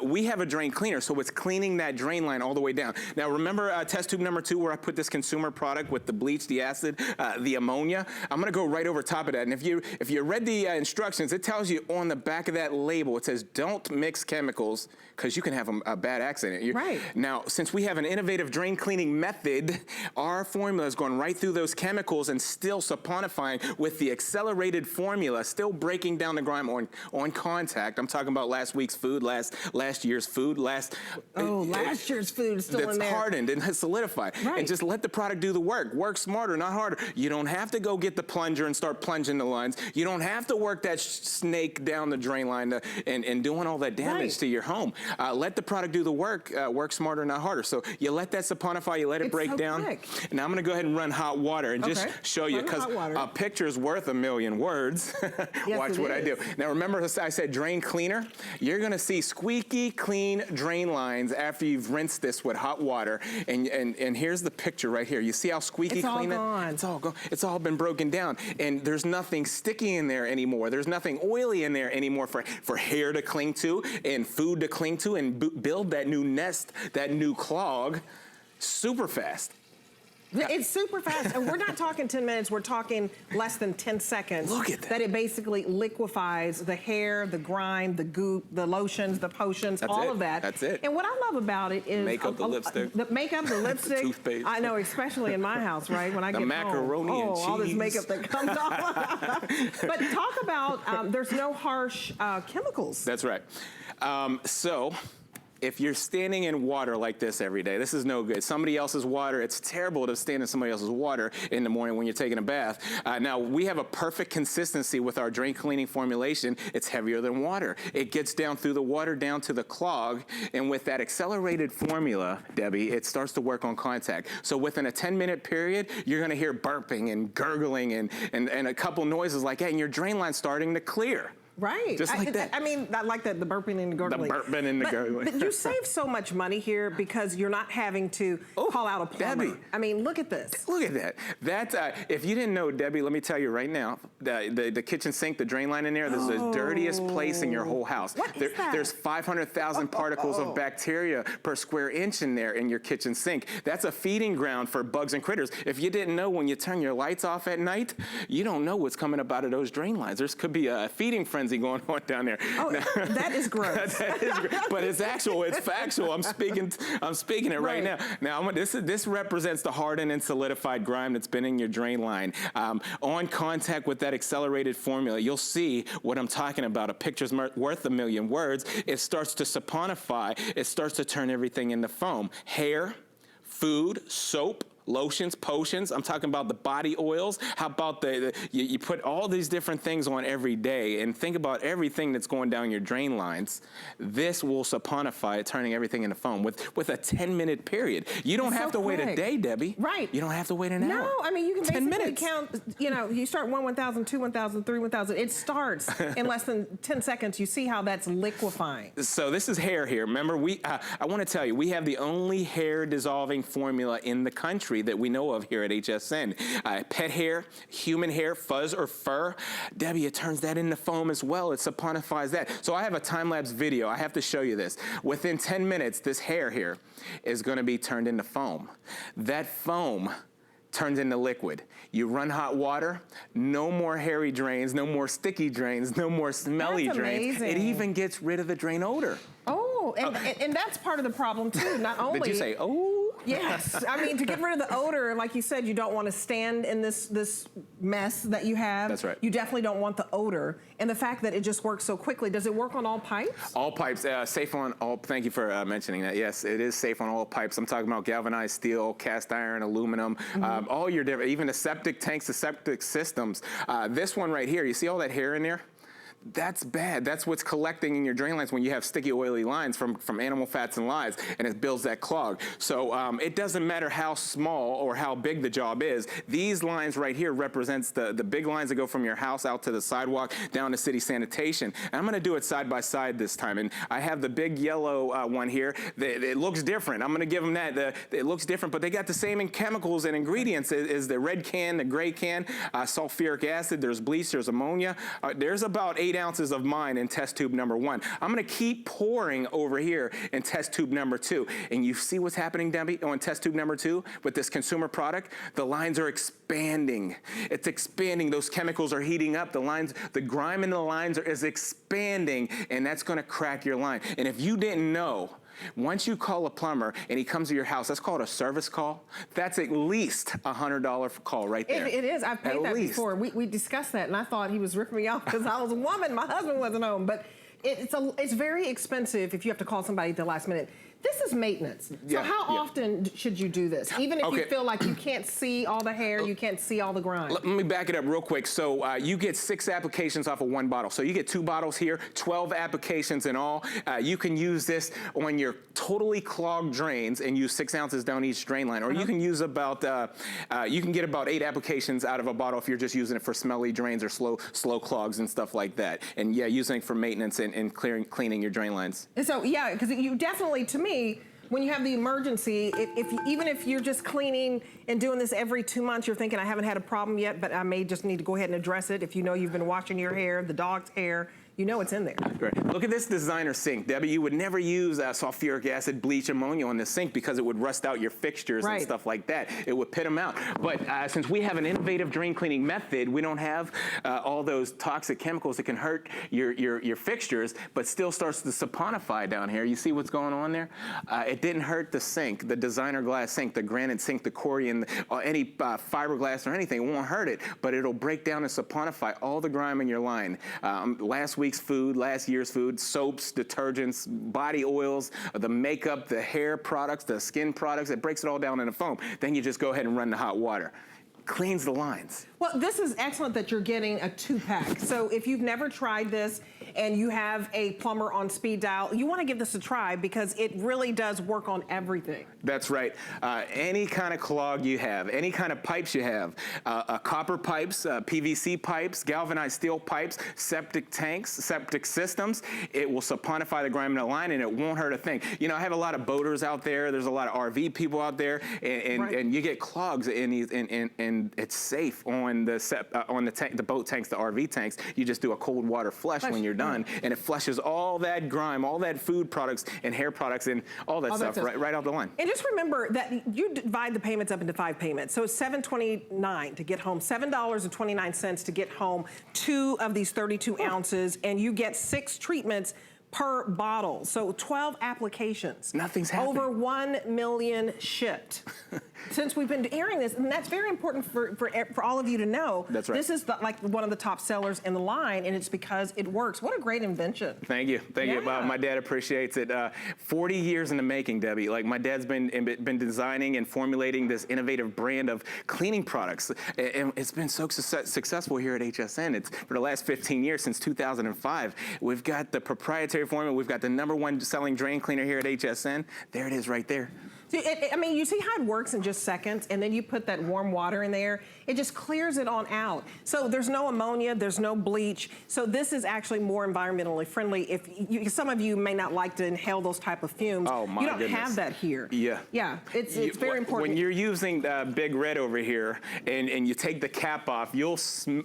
We have a drain cleaner, so it's cleaning that drain line all the way down. Now, remember test tube number 2 where I put this consumer product with the bleach, the acid, the ammonia? I'm gonna go right over top of that. And if you read the instructions, it tells you on the back of that label, it says don't mix chemicals because you can have a bad accident. Right. Now, since we have an innovative drain cleaning method, our formula is going right through those chemicals and still saponifying with the accelerated formula, still breaking down the grime on contact. I'm talking about last week's food, last year's food, last year's food is still in there. That's hardened and has solidified. Right. And just let the product do the work. Work smarter, not harder. You don't have to go get the plunger and start plunging the lines. You don't have to work that snake down the drain line and doing all that damage to your home. Let the product do the work. Work smarter, not harder. So you let that saponify, you let it break down. Quick. Now I'm gonna go ahead and run hot water and just show you, because a picture's worth a million words. Watch what I do. Now remember I said drain cleaner? You're gonna see squeaky clean drain lines after you've rinsed this with hot water. And here's the picture right here. You see how squeaky clean it? It's all gone. It's all been broken down. And there's nothing sticky in there anymore. There's nothing oily in there anymore for hair to cling to and food to cling to and build that new nest, that new clog super fast. It's super fast, and we're not talking 10 minutes, we're talking less than 10 seconds. Look at that. That it basically liquefies the hair, the grime, the goop, the lotions, the potions, all of that. That's it. And what I love about it is... Makeup, the lipstick. The makeup, the lipstick. Toothpaste. I know, especially in my house, right? When I get home. The macaroni and cheese. All this makeup that comes off. But talk about, there's no harsh chemicals. That's right. So, if you're standing in water like this every day, this is no good. Somebody else's water, it's terrible to stand in somebody else's water in the morning when you're taking a bath. Now, we have a perfect consistency with our drain cleaning formulation. It's heavier than water. It gets down through the water down to the clog, and with that accelerated formula, Debbie, it starts to work on contact. So within a 10-minute period, you're gonna hear burping and gurgling and a couple noises like that, and your drain line's starting to clear. Right. Just like that. I mean, I like that, the burping and the gurgling. The burping and the gurgling. But you save so much money here because you're not having to call out a plumber. Debbie. I mean, look at this. Look at that. That's, if you didn't know, Debbie, let me tell you right now, the kitchen sink, the drain line in there, this is the dirtiest place in your whole house. What is that? There's 500,000 particles of bacteria per square inch in there in your kitchen sink. That's a feeding ground for bugs and critters. If you didn't know, when you turn your lights off at night, you don't know what's coming up out of those drain lines. There could be a feeding frenzy going on down there. Oh, that is gross. That is gross. But it's actual, it's factual. I'm speaking it right now. Now, this represents the hardened and solidified grime that's been in your drain line. On contact with that accelerated formula, you'll see what I'm talking about. A picture's worth a million words. It starts to saponify. It starts to turn everything into foam. Hair, food, soap, lotions, potions. I'm talking about the body oils. How about you put all these different things on every day, and think about everything that's going down your drain lines. This will saponify it, turning everything into foam with a 10-minute period. You don't have to wait a day, Debbie. Right. You don't have to wait an hour. No, I mean, you can 10 basically minutes. count, you know, you start 1,000, 2, 1,000, 3, 1,000. It starts in less than 10 seconds. You see how that's liquefying. So this is hair here. Remember, I want to tell you, we have the only hair dissolving formula in the country that we know of here at HSN. Pet hair, human hair, fuzz or fur. Debbie, it turns that into foam as well. It saponifies that. So I have a time-lapse video. I have to show you this. Within 10 minutes, this hair here is going to be turned into foam. That foam turns into liquid. You run hot water, no more hairy drains, no more sticky drains, no more smelly drains. Amazing. It even gets rid of the drain odor. Oh, and that's part of the problem too. Not only... Did you say, oh? Yes, I mean, to get rid of the odor, like you said, you don't want to stand in this mess that you have. That's right. You definitely don't want the odor. And the fact that it just works so quickly, does it work on all pipes? All pipes, safe on all, thank you for mentioning that. Yes, it is safe on all pipes. I'm talking about galvanized steel, cast iron, aluminum, all your different, even the septic tanks, the septic systems. This one right here, you see all that hair in there? That's bad. That's what's collecting in your drain lines when you have sticky, oily lines from animal fats and lies, and it builds that clog. So it doesn't matter how small or how big the job is. These lines right here represents the big lines that go from your house out to the sidewalk, down to city sanitation. And I'm gonna do it side by side this time. And I have the big yellow one here. It looks different. I'm gonna give them that. It looks different, but they got the same chemicals and ingredients as the red can, the gray can, sulfuric acid, there's bleach, there's ammonia. There's about 8 ounces of mine in test tube number 1. I'm gonna keep pouring over here in test tube number 2. And you see what's happening, Debbie, on test tube number 2 with this consumer product? The lines are expanding. It's expanding. Those chemicals are heating up. The lines, the grime in the lines is expanding, and that's gonna crack your line. And if you didn't know, once you call a plumber and he comes to your house, that's called a service call. That's at least a $100 call right there. It is. I've paid that before. We discussed that, and I thought he was ripping me off because I was a woman. My husband wasn't home. But it's very expensive if you have to call somebody at the last minute. This is maintenance. Yeah, so how yeah. often should you do this? Even if you feel like you can't see all the hair, you can't see all the grime. Let me back it up real quick. So you get 6 applications off of 1 bottle. So you get 2 bottles here, 12 applications in all. You can use this on your totally clogged drains and use 6 ounces down each drain line. Or you can use about, you can get about 8 applications out of a bottle if you're just using it for smelly drains or slow clogs and stuff like that. And yeah, using it for maintenance and cleaning your drain lines. And so, yeah, because you definitely, to me, when you have the emergency, even if you're just cleaning and doing this every 2 months, you're thinking, I haven't had a problem yet, but I may just need to go ahead and address it. If you know you've been washing your hair, the dog's hair, you know it's in there. Great. Look at this designer sink, Debbie. You would never use sulfuric acid, bleach, ammonia on the sink because it would rust out your fixtures and stuff like that. It would pit them out. But since we have an innovative drain cleaning method, we don't have all those toxic chemicals that can hurt your fixtures, but still starts to saponify down here. You see what's going on there? It didn't hurt the sink, the designer glass sink, the granite sink, the Corian, any fiberglass or anything. It won't hurt it, but it'll break down and saponify all the grime in your line. Last week's food, last year's food, soaps, detergents, body oils, the makeup, the hair products, the skin products, it breaks it all down in a foam. Then you just go ahead and run the hot water. Cleans the lines. Well, this is excellent that you're getting a 2-pack. So if you've never tried this and you have a plumber on speed dial, you want to give this a try because it really does work on everything. That's right. Any kind of clog you have, any kind of pipes you have, copper pipes, PVC pipes, galvanized steel pipes, septic tanks, septic systems, it will saponify the grime in the line and it won't hurt a thing. You know, I have a lot of boaters out there. There's a lot of RV people out there, and you get clogs in these, and it's safe on the boat tanks, the RV tanks. You just do a cold water flush when you're done, and it flushes all that grime, all that food products and hair products and all that stuff right out the line. And just remember that you divide the payments up into 5 payments. So it's $7.29 to get home, $7.29 to get home 2 of these 32 ounces, and you get 6 treatments per bottle. So 12 applications. Nothing's happening. Over 1 million shipped. Since we've been airing this, and that's very important for all of you to know. That's right. This is like one of the top sellers in the line, and it's because it works. What a great invention. Thank you. Thank you. My dad appreciates it. 40 years in the making, Debbie. Like, my dad's been designing and formulating this innovative brand of cleaning products. And it's been so successful here at HSN. It's for the last 15 years, since 2005. We've got the proprietary formula. We've got the #1 selling drain cleaner here at HSN. There it is right there. See, I mean, you see how it works in just seconds, and then you put that warm water in there. It just clears it on out. So there's no ammonia, there's no bleach. So this is actually more environmentally friendly. If some of you may not like to inhale those type of fumes, my you don't goodness. have that here. Yeah. Yeah, it's very important. When you're using Big Red over here and you take the cap off,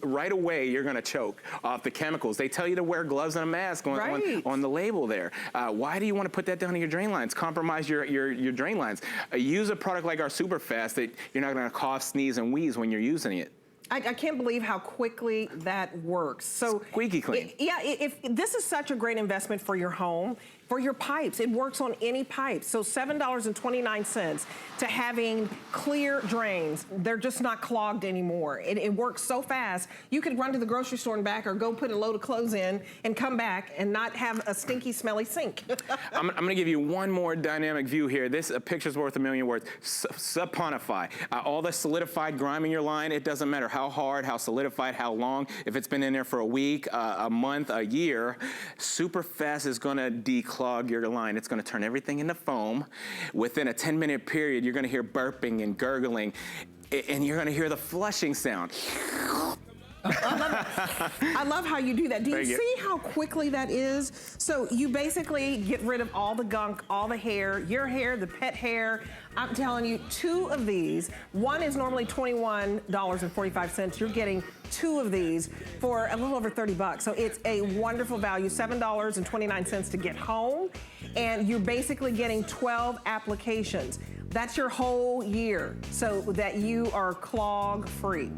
right away you're going to choke off the chemicals. They tell you to wear gloves and a mask on the label there. Why do you want to put that down in your drain lines? Compromise your drain lines. Use a product like our Super Fast that you're not going to cough, sneeze, and wheeze when you're using it. I can't believe how quickly that works. So squeaky clean. If this is such a great investment for your home, for your pipes. It works on any pipe. So $7.29 to having clear drains. They're just not clogged anymore. It works so fast. You could run to the grocery store and back, or go put a load of clothes in and come back and not have a stinky, smelly sink. I'm going to give you one more dynamic view here. This picture's worth a million words. Saponify. All the solidified grime in your line, it doesn't matter how hard, how solidified, how long. If it's been in there for a week, a month, a year, Super Fast is going to declog your line. It's going to turn everything into foam. Within a 10-minute period, you're going to hear burping and gurgling, and you're going to hear the flushing sound. I love how you do that. Do you see how quickly that is? So you basically get rid of all the gunk, all the hair, your hair, the pet hair. I'm telling you, 2 of these. One is normally $21.45. You're getting 2 of these for a little over 30 bucks. So it's a wonderful value, $7.29 to get home. And you're basically getting 12 applications. That's your whole year, so that you are clog-free.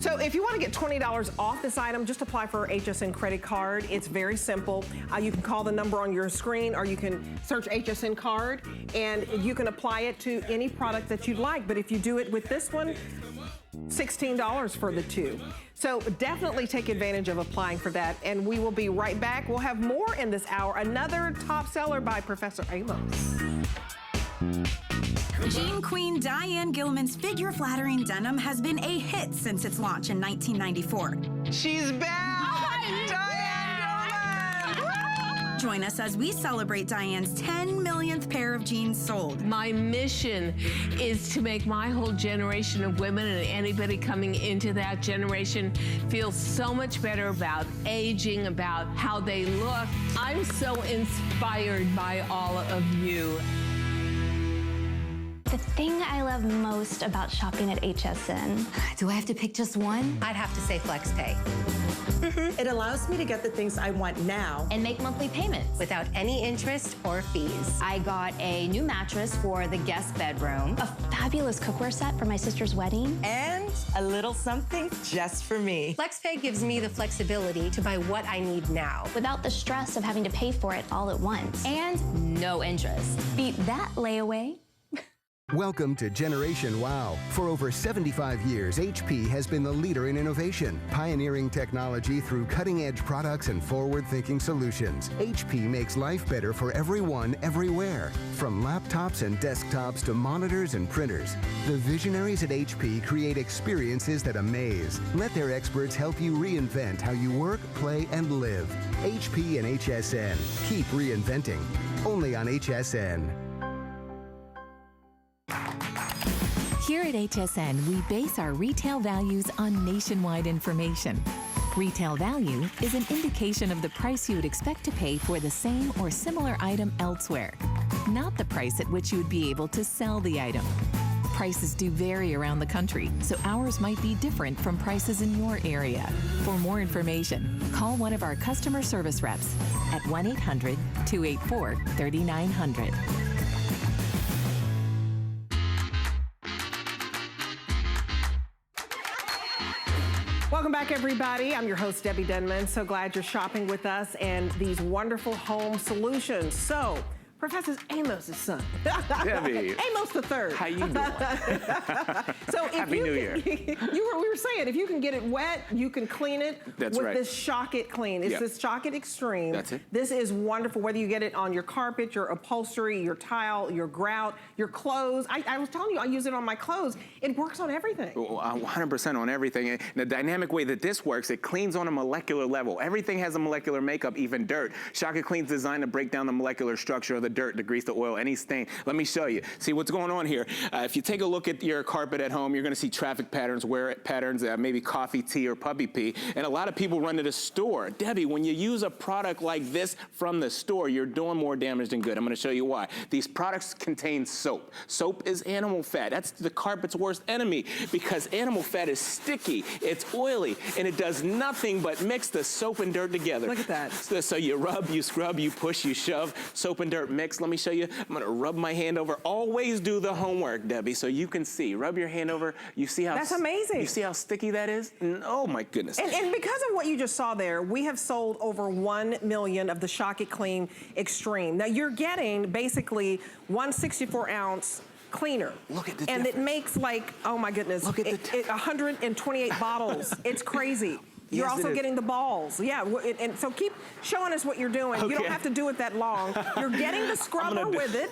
So if you want to get $20 off this item, just apply for our HSN credit card. It's very simple. You can call the number on your screen, or you can search HSN card, and you can apply it to any product that you'd like. But if you do it with this one, $16 for the 2. So definitely take advantage of applying for that. And we will be right back. We'll have more in this hour. Another top seller by Professor Amos. Jean Queen Diane Gilman's figure-flattering denim has been a hit since its launch in 1994. She's back! Diane Gilman! Join us as we celebrate Diane's 10 millionth pair of jeans sold. My mission is to make my whole generation of women and anybody coming into that generation feel so much better about aging, about how they look. I'm so inspired by all of you. The thing I love most about shopping at HSN. Do I have to pick just one? I'd have to say FlexPay. It allows me to get the things I want now And make monthly payments. Without any interest or fees. I got a new mattress for the guest bedroom, a fabulous cookware set for my sister's wedding, and a little something just for me. FlexPay gives me the flexibility to buy what I need now. without the stress of having to pay for it all at once. And no interest. Beat that layaway. Welcome to Generation Wow. For over 75 years, HP has been the leader in innovation, pioneering technology through cutting-edge products and forward-thinking solutions. HP makes life better for everyone, everywhere. From laptops and desktops to monitors and printers, the visionaries at HP create experiences that amaze. Let their experts help you reinvent how you work, play, and live. HP and HSN. Keep reinventing. Only on HSN. Here at HSN, we base our retail values on nationwide information. Retail value is an indication of the price you would expect to pay for the same or similar item elsewhere, not the price at which you would be able to sell the item. Prices do vary around the country, so ours might be different from prices in your area. For more information, call one of our customer service reps at 1-800-284-3900. Welcome back, everybody. I'm your host, Debbie Denman. So glad you're shopping with us and these wonderful home solutions. So, Professor Amos's son. Debbie. Amos the third. How you doing? So if Happy New Year. We were saying, if you can get it wet, you can clean it with this Shock It Clean. It's this Shock It Extreme. That's it. This is wonderful, whether you get it on your carpet, your upholstery, your tile, your grout, your clothes. I was telling you, I use it on my clothes. It works on everything. 100% on everything. And the dynamic way that this works, it cleans on a molecular level. Everything has a molecular makeup, even dirt. Shock It Clean's designed to break down the molecular structure of the dirt, the grease, the oil, any stain. Let me show you. See what's going on here. If you take a look at your carpet at home, you're going to see traffic patterns, wear patterns, maybe coffee, tea, or puppy pee. And a lot of people run to the store. Debbie, when you use a product like this from the store, you're doing more damage than good. I'm going to show you why. These products contain soap. Soap is animal fat. That's the carpet's worst enemy because animal fat is sticky, it's oily, and it does nothing but mix the soap and dirt together. Look at that. So you rub, you scrub, you push, you shove, soap and dirt mix. Let me show you. I'm going to rub my hand over. Always do the homework, Debbie, so you can see. Rub your hand over. You see how That's amazing. You see how sticky that is? Oh my goodness. And because of what you just saw there, we have sold over 1 million of the Shock It Clean Extreme. Now you're getting basically 164-ounce cleaner. Look at the And difference. it makes like, oh my goodness, Look at the 128 bottles. It's crazy. You're Yes, also it is. getting the balls. Yeah, and so keep showing us what you're doing. You don't Okay. have to do it that long. You're getting the scrubber with it.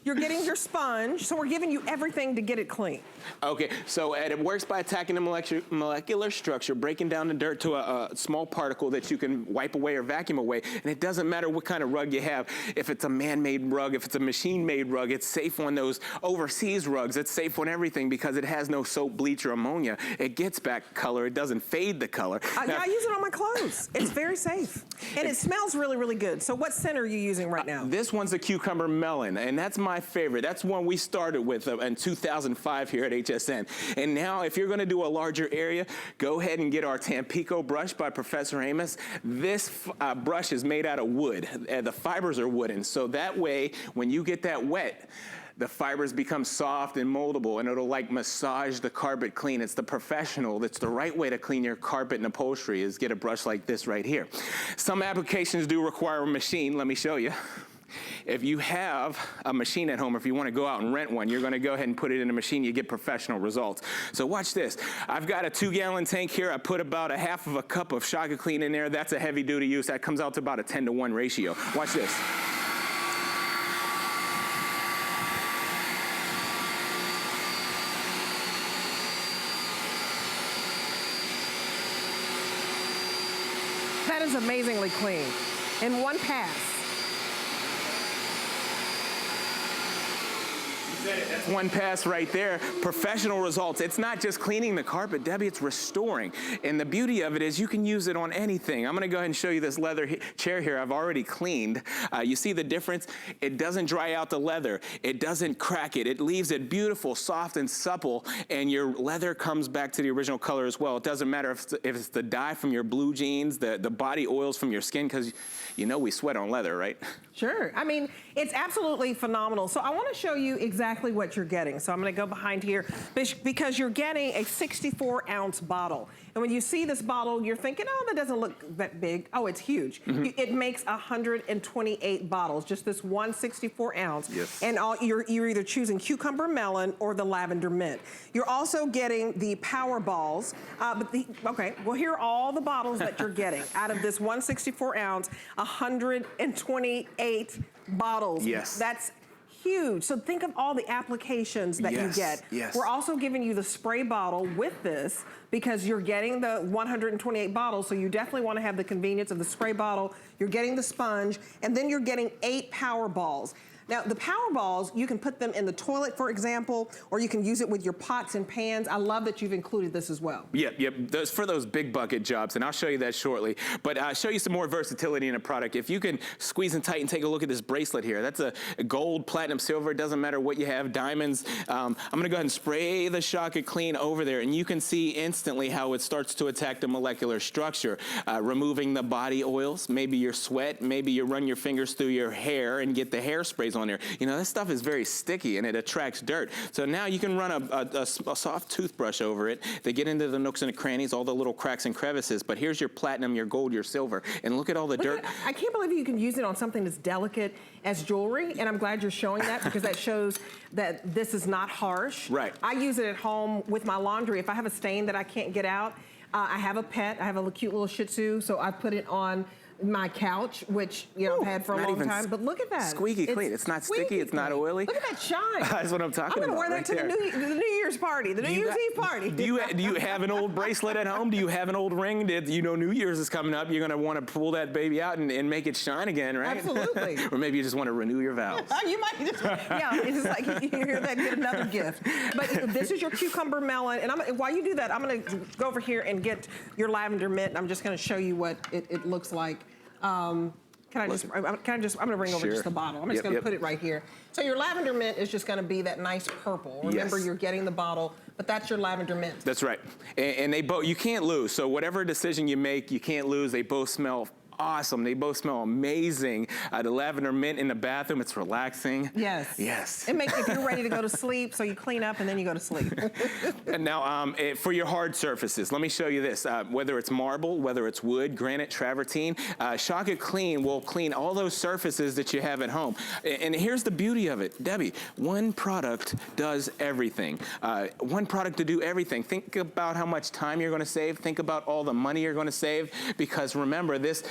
You're getting your sponge. So we're giving you everything to get it clean. Okay, so it works by attacking the molecular structure, breaking down the dirt to a small particle that you can wipe away or vacuum away. And it doesn't matter what kind of rug you have. If it's a man-made rug, if it's a machine-made rug, it's safe on those overseas rugs. It's safe on everything because it has no soap, bleach, or ammonia. It gets back color. It doesn't fade the color. Yeah, I use it on my clothes. It's very safe. And it smells really, really good. So what scent are you using right now? This one's a cucumber melon, and that's my favorite. That's one we started with in 2005 here at HSN. And now, if you're gonna do a larger area, go ahead and get our Tampico brush by Professor Amos. This brush is made out of wood. The fibers are wooden, so that way, when you get that wet, the fibers become soft and moldable, and it'll like massage the carpet clean. It's the professional. That's the right way to clean your carpet and upholstery is get a brush like this right here. Some applications do require a machine. Let me show you. If you have a machine at home, or if you want to go out and rent one, you're going to go ahead and put it in a machine, you get professional results. So watch this. I've got a 2-gallon tank here. I put about a half of a cup of Shock Clean in there. That's a heavy duty use. That comes out to about a 10-to-1 ratio. Watch this. That is amazingly clean. In one pass. That's one pass right there. Professional results. It's not just cleaning the carpet, Debbie, it's restoring. And the beauty of it is you can use it on anything. I'm gonna go ahead and show you this leather chair here I've already cleaned. You see the difference? It doesn't dry out the leather. It doesn't crack it. It leaves it beautiful, soft, and supple, and your leather comes back to the original color as well. It doesn't matter if it's the dye from your blue jeans, the body oils from your skin, because you know we sweat on leather, right? Sure. I mean, it's absolutely phenomenal. So I want to show you exactly what you're getting. So I'm going to go behind here because you're getting a 64-ounce bottle. And when you see this bottle, you're thinking, oh, that doesn't look that big. Oh, it's huge. It makes 128 bottles, just this one 64-ounce. Yes. And you're either choosing cucumber melon or the lavender mint. You're also getting the power balls. Okay, well, here are all the bottles that you're getting out of this 164-ounce, 128 bottles. Yes. That's huge. So think of all the applications that you get. Yes. We're also giving you the spray bottle with this because you're getting the 128 bottles, so you definitely want to have the convenience of the spray bottle. You're getting the sponge, and then you're getting 8 power balls. Now, the power balls, you can put them in the toilet, for example, or you can use it with your pots and pans. I love that you've included this as well. Yep. Those for those big bucket jobs, and I'll show you that shortly. But I'll show you some more versatility in a product. If you can squeeze and tighten, take a look at this bracelet here. That's a gold, platinum, silver. It doesn't matter what you have, diamonds. I'm going to go ahead and spray the Shock Clean over there, and you can see instantly how it starts to attack the molecular structure, removing the body oils, maybe your sweat, maybe you run your fingers through your hair and get the hairsprays on there. You know, this stuff is very sticky and it attracts dirt. So now you can run a soft toothbrush over it. They get into the nooks and the crannies, all the little cracks and crevices. But here's your platinum, your gold, your silver. And look at all the dirt. I can't believe you can use it on something as delicate as jewelry. And I'm glad you're showing that because that shows that this is not harsh. Right. I use it at home with my laundry. If I have a stain that I can't get out, I have a pet. I have a cute little Shih Tzu, so I put it on my couch, which I've had for a long time. But look at that. Squeaky clean. It's not sticky. It's not oily. Look at that shine. That's what I'm talking about. I'm going to wear that to the New Year's party, the New Year's Eve party. Do you have an old bracelet at home? Do you have an old ring? You know New Year's is coming up. You're going to want to pull that baby out and make it shine again, right? Absolutely. Or maybe you just want to renew your vows. You might just, it's just like you hear that, get another gift. But this is your cucumber melon. And while you do that, I'm going to go over here and get your lavender mint. I'm just going to show you what it looks like. I'm going to bring over just the bottle. I'm just going to put it right here. So your lavender mint is just going to be that nice purple. Remember, you're getting the bottle, but that's your lavender mint. That's right. And they both, you can't lose. So whatever decision you make, you can't lose. They both smell awesome. They both smell amazing. The lavender mint in the bathroom, it's relaxing. Yes. Yes. It makes if you're ready to go to sleep, so you clean up and then you go to sleep. And now, for your hard surfaces, let me show you this. Whether it's marble, whether it's wood, granite, travertine, Shock Clean will clean all those surfaces that you have at home. And here's the beauty of it, Debbie. One product does everything. One product to do everything. Think about how much time you're going to save. Think about all the money you're going to save. Because remember, this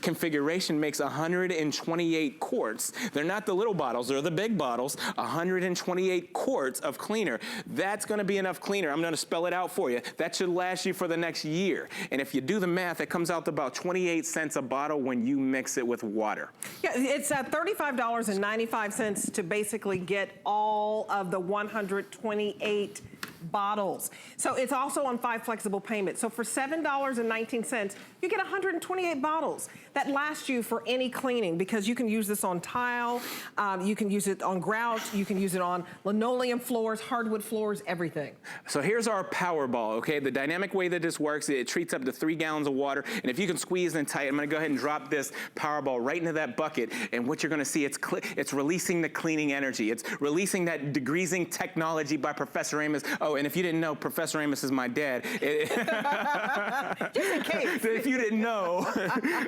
configuration makes 128 quarts. They're not the little bottles, they're the big bottles. 128 quarts of cleaner. That's going to be enough cleaner. I'm going to spell it out for you. That should last you for the next year. And if you do the math, it comes out to about 28 cents a bottle when you mix it with water. Yeah, it's $35.95 to basically get all of the 128 bottles. So it's also on 5 flexible payments. So for $7.19, you get 128 bottles that last you for any cleaning because you can use this on tile, you can use it on grout, you can use it on linoleum floors, hardwood floors, everything. So here's our power ball, okay? The dynamic way that this works, it treats up to 3 gallons of water, and if you can squeeze and tight, I'm gonna go ahead and drop this power ball right into that bucket, and what you're gonna see, it's releasing the cleaning energy. It's releasing that degreasing technology by Professor Amos Oh, and if you didn't know, Professor Amos is my dad. Just in case. If you didn't know,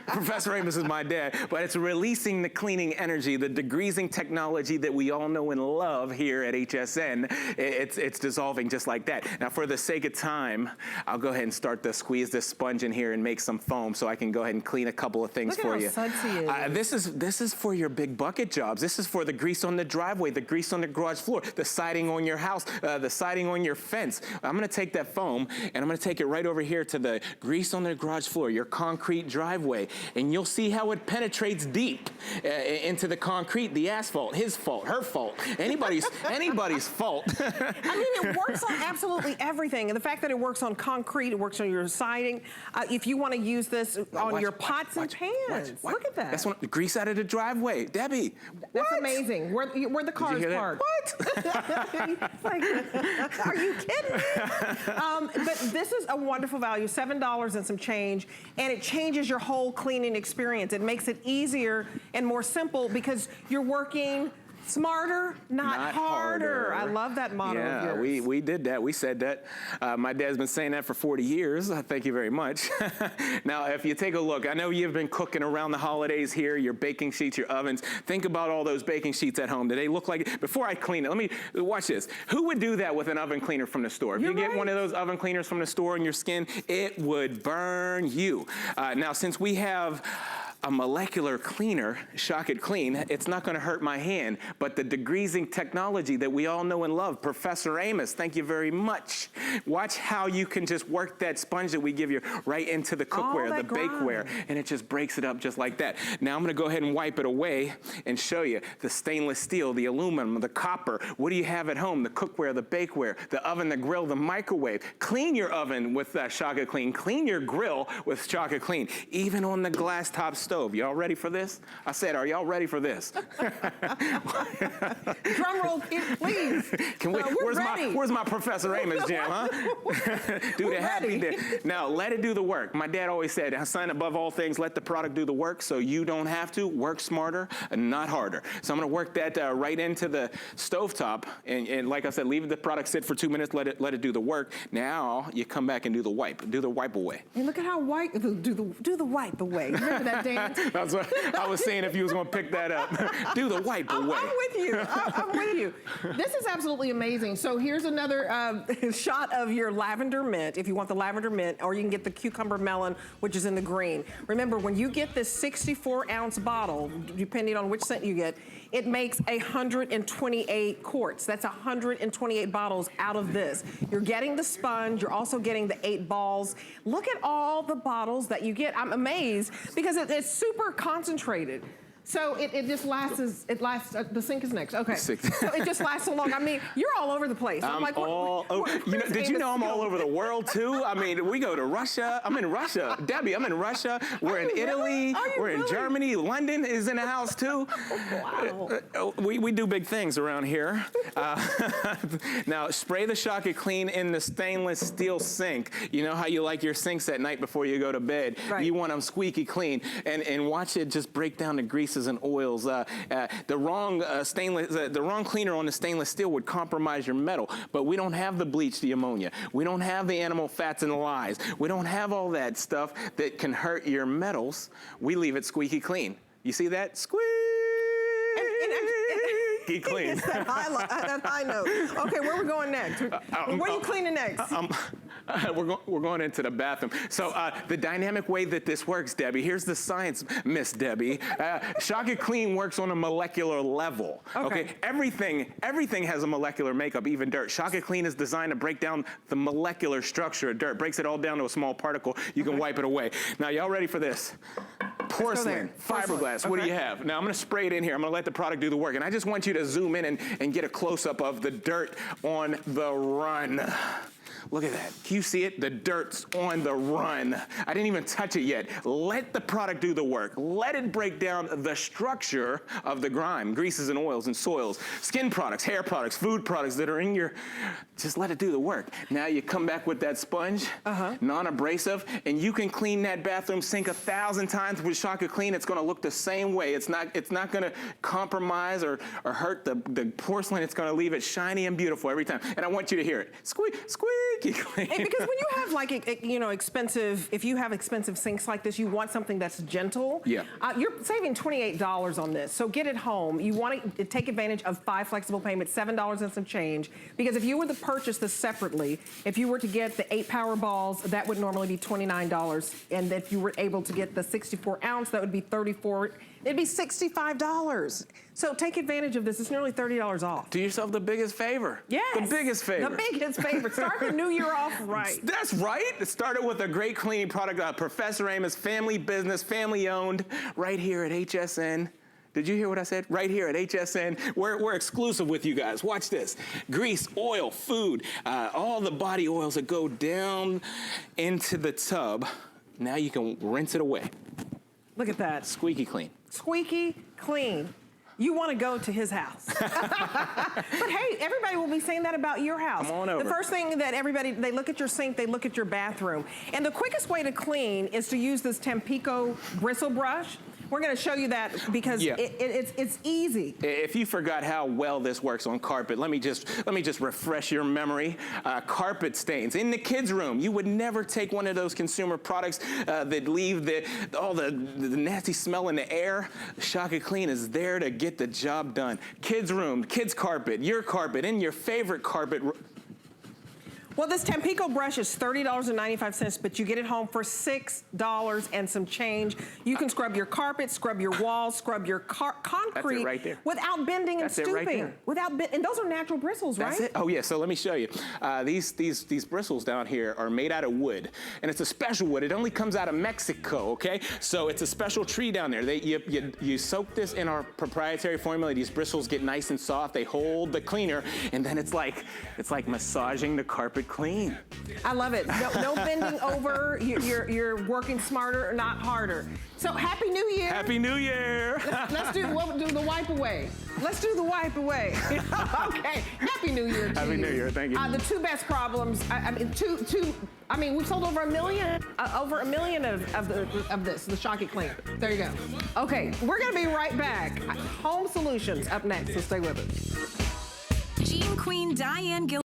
Professor Amos is my dad. But it's releasing the cleaning energy, the degreasing technology that we all know and love here at HSN. It's dissolving just like that. Now, for the sake of time, I'll go ahead and start to squeeze this sponge in here and make some foam so I can go ahead and clean a couple of things for you. Look at how sudsy it is. This is for your big bucket jobs. This is for the grease on the driveway, the grease on the garage floor, the siding on your house, the siding on your fence. I'm gonna take that foam and I'm gonna take it right over here to the grease on the garage floor, your concrete driveway, and you'll see how it penetrates deep into the concrete, the asphalt, his fault, her fault, anybody's fault. I mean, it works on absolutely everything. And the fact that it works on concrete, it works on your siding. If you want to use this on your pots and pans, look at that. That's one, grease out of the driveway. Debbie, that's amazing. Where the cars parked. What? Like, are you kidding me? But this is a wonderful value, $7 and some change, and it changes your whole cleaning experience. It makes it easier and more simple because you're working smarter, not harder. I love that motto of yours. Yeah, we did that. We said that. My dad's been saying that for 40 years. Thank you very much. Now, if you take a look, I know you've been cooking around the holidays here, your baking sheets, your ovens. Think about all those baking sheets at home. Do they look like, before I clean it, let me, watch this. Who would do that with an oven cleaner from the store? If you get one of those oven cleaners from the store on your skin, it would burn you. Now, since we have a molecular cleaner, Shock It Clean, it's not gonna hurt my hand, but the degreasing technology that we all know and love, Professor Amos, thank you very much. Watch how you can just work that sponge that we give you right into the cookware, the bakeware, and it just breaks it up just like that. Now I'm gonna go ahead and wipe it away and show you the stainless steel, the aluminum, the copper. What do you have at home? The cookware, the bakeware, the oven, the grill, the microwave. Clean your oven with Shock It Clean. Clean your grill with Shock It Clean. Even on the glass top stove. Y'all ready for this? I said, are y'all ready for this? Drum roll, please. Can we, where's my Professor Amos jam, huh? Do the happy dance. Now, let it do the work. My dad always said, son, above all things, let the product do the work so you don't have to. Work smarter and not harder. So I'm gonna work that right into the stovetop. And like I said, leave the product sit for 2 minutes, let it do the work. Now, you come back and do the wipe away. And look at how white, do the wipe away. Remember that dance? That's what I was saying if you was gonna pick that up. Do the wipe away. I'm with you. I'm with you. This is absolutely amazing. So here's another shot of your lavender mint, if you want the lavender mint, or you can get the cucumber melon, which is in the green. Remember, when you get this 64-ounce bottle, depending on which scent you get, it makes 128 quarts. That's 128 bottles out of this. You're getting the sponge. You're also getting the 8 balls. Look at all the bottles that you get. I'm amazed because it's super concentrated. So it just lasts, the sink is next, okay. So it just lasts so long. I mean, you're all over the place. I'm like, did you know I'm all over the world too? I mean, we go to Russia. I'm in Russia. Debbie, I'm in Russia. We're in Italy. We're in Germany. London is in the house too. Wow. We do big things around here. Now, spray the Shock It Clean in the stainless steel sink. You know how you like your sinks at night before you go to bed. Right. You want them squeaky clean. And watch it just break down the grease and oils. The wrong cleaner on the stainless steel would compromise your metal, but we don't have the bleach, the ammonia. We don't have the animal fats and the lyes. We don't have all that stuff that can hurt your metals. We leave it squeaky clean. You see that? Squeaky clean. That high note. Okay, where are we going next? Where are you cleaning next? We're going into the bathroom. So the dynamic way that this works, Debbie, here's the science, Miss Debbie. Shock It Clean works on a molecular level. Okay. Everything has a molecular makeup, even dirt. Shock It Clean is designed to break down the molecular structure of dirt. Breaks it all down to a small particle. You can wipe it away. Now, y'all ready for this? Porcelain, fiberglass, what do you have? Now I'm gonna spray it in here. I'm gonna let the product do the work. And I just want you to zoom in and get a close-up of the dirt on the run. Look at that. Can you see it? The dirt's on the run. I didn't even touch it yet. Let the product do the work. Let it break down the structure of the grime, greases and oils and soils, skin products, hair products, food products that are in your, just let it do the work. Now you come back with that sponge, non-abrasive, and you can clean that bathroom sink 1,000 times with Shock-A-Clean. It's gonna look the same way. It's not gonna compromise or hurt the porcelain. It's gonna leave it shiny and beautiful every time. And I want you to hear it. Squeaky clean. And because when you have like, expensive, if you have expensive sinks like this, you want something that's gentle. Yeah. You're saving $28 on this, so get it home. You want to take advantage of 5 flexible payments, $7 and some change, because if you were to purchase this separately, if you were to get the 8 power balls, that would normally be $29, and if you were able to get the 64 ounce, that would be $34. It'd be $65. So take advantage of this. It's nearly $30 off. Do yourself the biggest favor. Yes. The biggest favor. The biggest favor. Start the new year off right. That's right. It started with a great cleaning product, Professor Amos, family business, family owned, right here at HSN. Did you hear what I said? Right here at HSN. We're exclusive with you guys. Watch this. Grease, oil, food, all the body oils that go down into the tub. Now you can rinse it away. Look at that. Squeaky clean. Squeaky clean. You want to go to his house. But hey, everybody will be saying that about your house. Come on over. The first thing that they look at your sink, they look at your bathroom. And the quickest way to clean is to use this Tampico bristle brush. We're going to show you that because it's easy. If you forgot how well this works on carpet, let me just refresh your memory. Carpet stains in the kids' room. You would never take one of those consumer products that leave all the nasty smell in the air. Shock-A-Clean is there to get the job done. Kids' room, kids' carpet, your carpet, and your favorite carpet. Well, this Tampico brush is $30.95, but you get it home for $6 and some change. You can scrub your carpet, scrub your walls, scrub your concrete. That's it right there. Without bending and stooping. Right there. And those are natural bristles, right? That's it. Oh yeah. So let me show you. These bristles down here are made out of wood, and it's a special wood. It only comes out of Mexico. Okay. So it's a special tree down there. You soak this in our proprietary formula. These bristles get nice and soft. They hold the cleaner, and then it's like massaging the carpet clean. I love it. No bending over. You're working smarter, not harder. So Happy New Year. Happy New Year. Let's do the wipe away. Let's do the wipe away. Okay. Happy New Year to Happy you. New Year. Thank you. The 2 best problems. We've sold over 1 million. Over 1 million of this. The Shock-A-Clean. There you go. Okay. We're gonna be right back. Home Solutions up next. So stay with us. Gene Queen Diane Gilman.